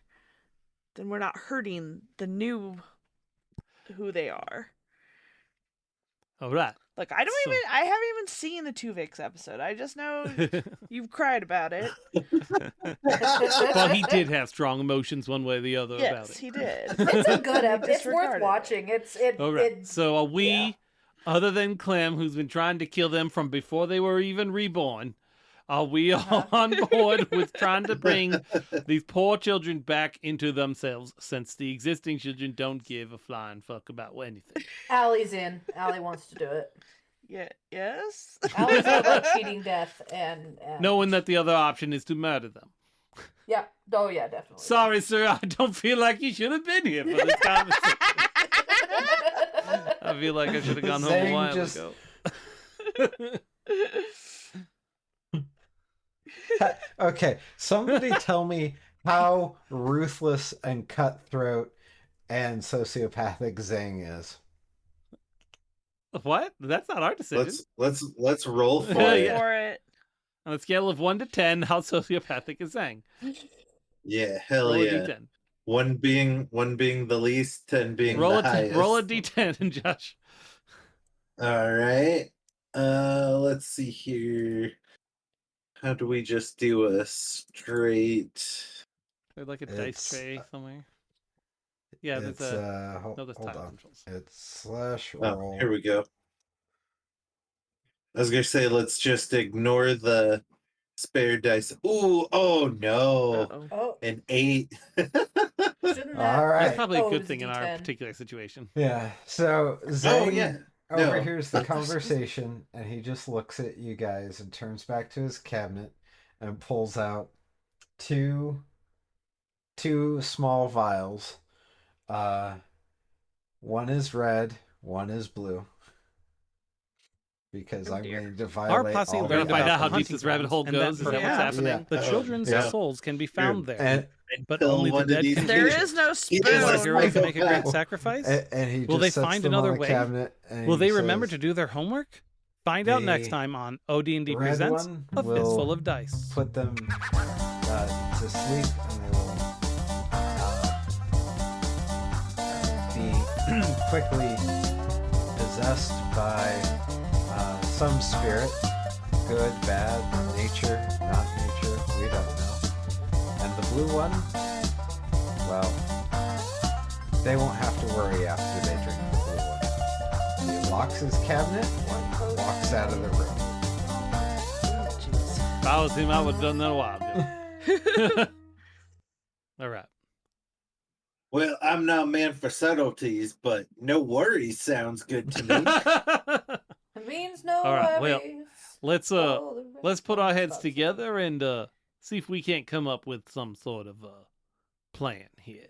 Then we're not hurting the new who they are. All right. Like I So- haven't even seen the Tuvix episode. I just know you've cried about it. But he did have strong emotions one way or the other about Yes, it. he did. It's a good episode. It's worth Disregarded it. watching. All right. It's So are we, yeah. other than Clem, who's been trying to kill them from before they were even reborn, are we all on board with trying to bring these poor children back into themselves, since the existing children don't give a flying fuck about anything? Allie's in. Allie wants to do it. Yeah. Yes. Allie's all about cheating death and Knowing that the other option is to murder them. Yeah. Oh yeah, definitely. Sorry, sir, I don't feel like you should have been here for this conversation. I feel like I should have gone home a Zang while just- ago. Okay, somebody tell me how ruthless and cutthroat and sociopathic Zang is. What? That's not our decision. Let's roll for Yeah, it. yeah. For it. On a scale of 1 to 10, how sociopathic is Zang? Yeah, hell Roll a yeah. d10. One being the least, 10 being Roll the highest. roll a d10, Josh. All right. Let's see here. How do we just do a straight? There's like a dice It's, tray somewhere. Yeah, It's there's a hold, no, there's hold tile on. controls. It's slash Oh, roll. here we go. I was gonna say let's just ignore the spare dice. Ooh, oh no, Uh-oh. Oh, an 8. shouldn't that? All right. That's probably a Oh, it good was thing in our D10. particular situation. Yeah. So Oh Zang yeah. No. overhears the conversation, and he just looks at you guys and turns back to his cabinet and pulls out two small vials. One is red, one is blue. Because Oh, I'm dear. going to Our violate posse all learned the about how boundaries. deep this rabbit hole And that goes. Is that what's Yeah. happening? Yeah. The children's Yeah. souls can be found there, And but Kill only the one of dead these can There reach is it. no He spoon. is Will a our heroes make a great psychopath. sacrifice? and he Will just they sets find them another on the way? cabinet, and Will he they remember says, to do their homework? Find out next The time on OD&D red Presents one A will Fistful of Dice. put them to sleep, and they will be quickly possessed by some spirit, good, bad, nature, not nature, we don't know. And the blue one, well, they won't have to worry after they drink the blue one. He locks his cabinet and walks out of the room. If I was him, I would have done that a while ago. All right. Well, I'm not a man for subtleties, but no worries sounds good to me. It means no All right, well, worries. let's Oh, the let's put our heads Stop. together and see if we can't come up with some sort of plan here.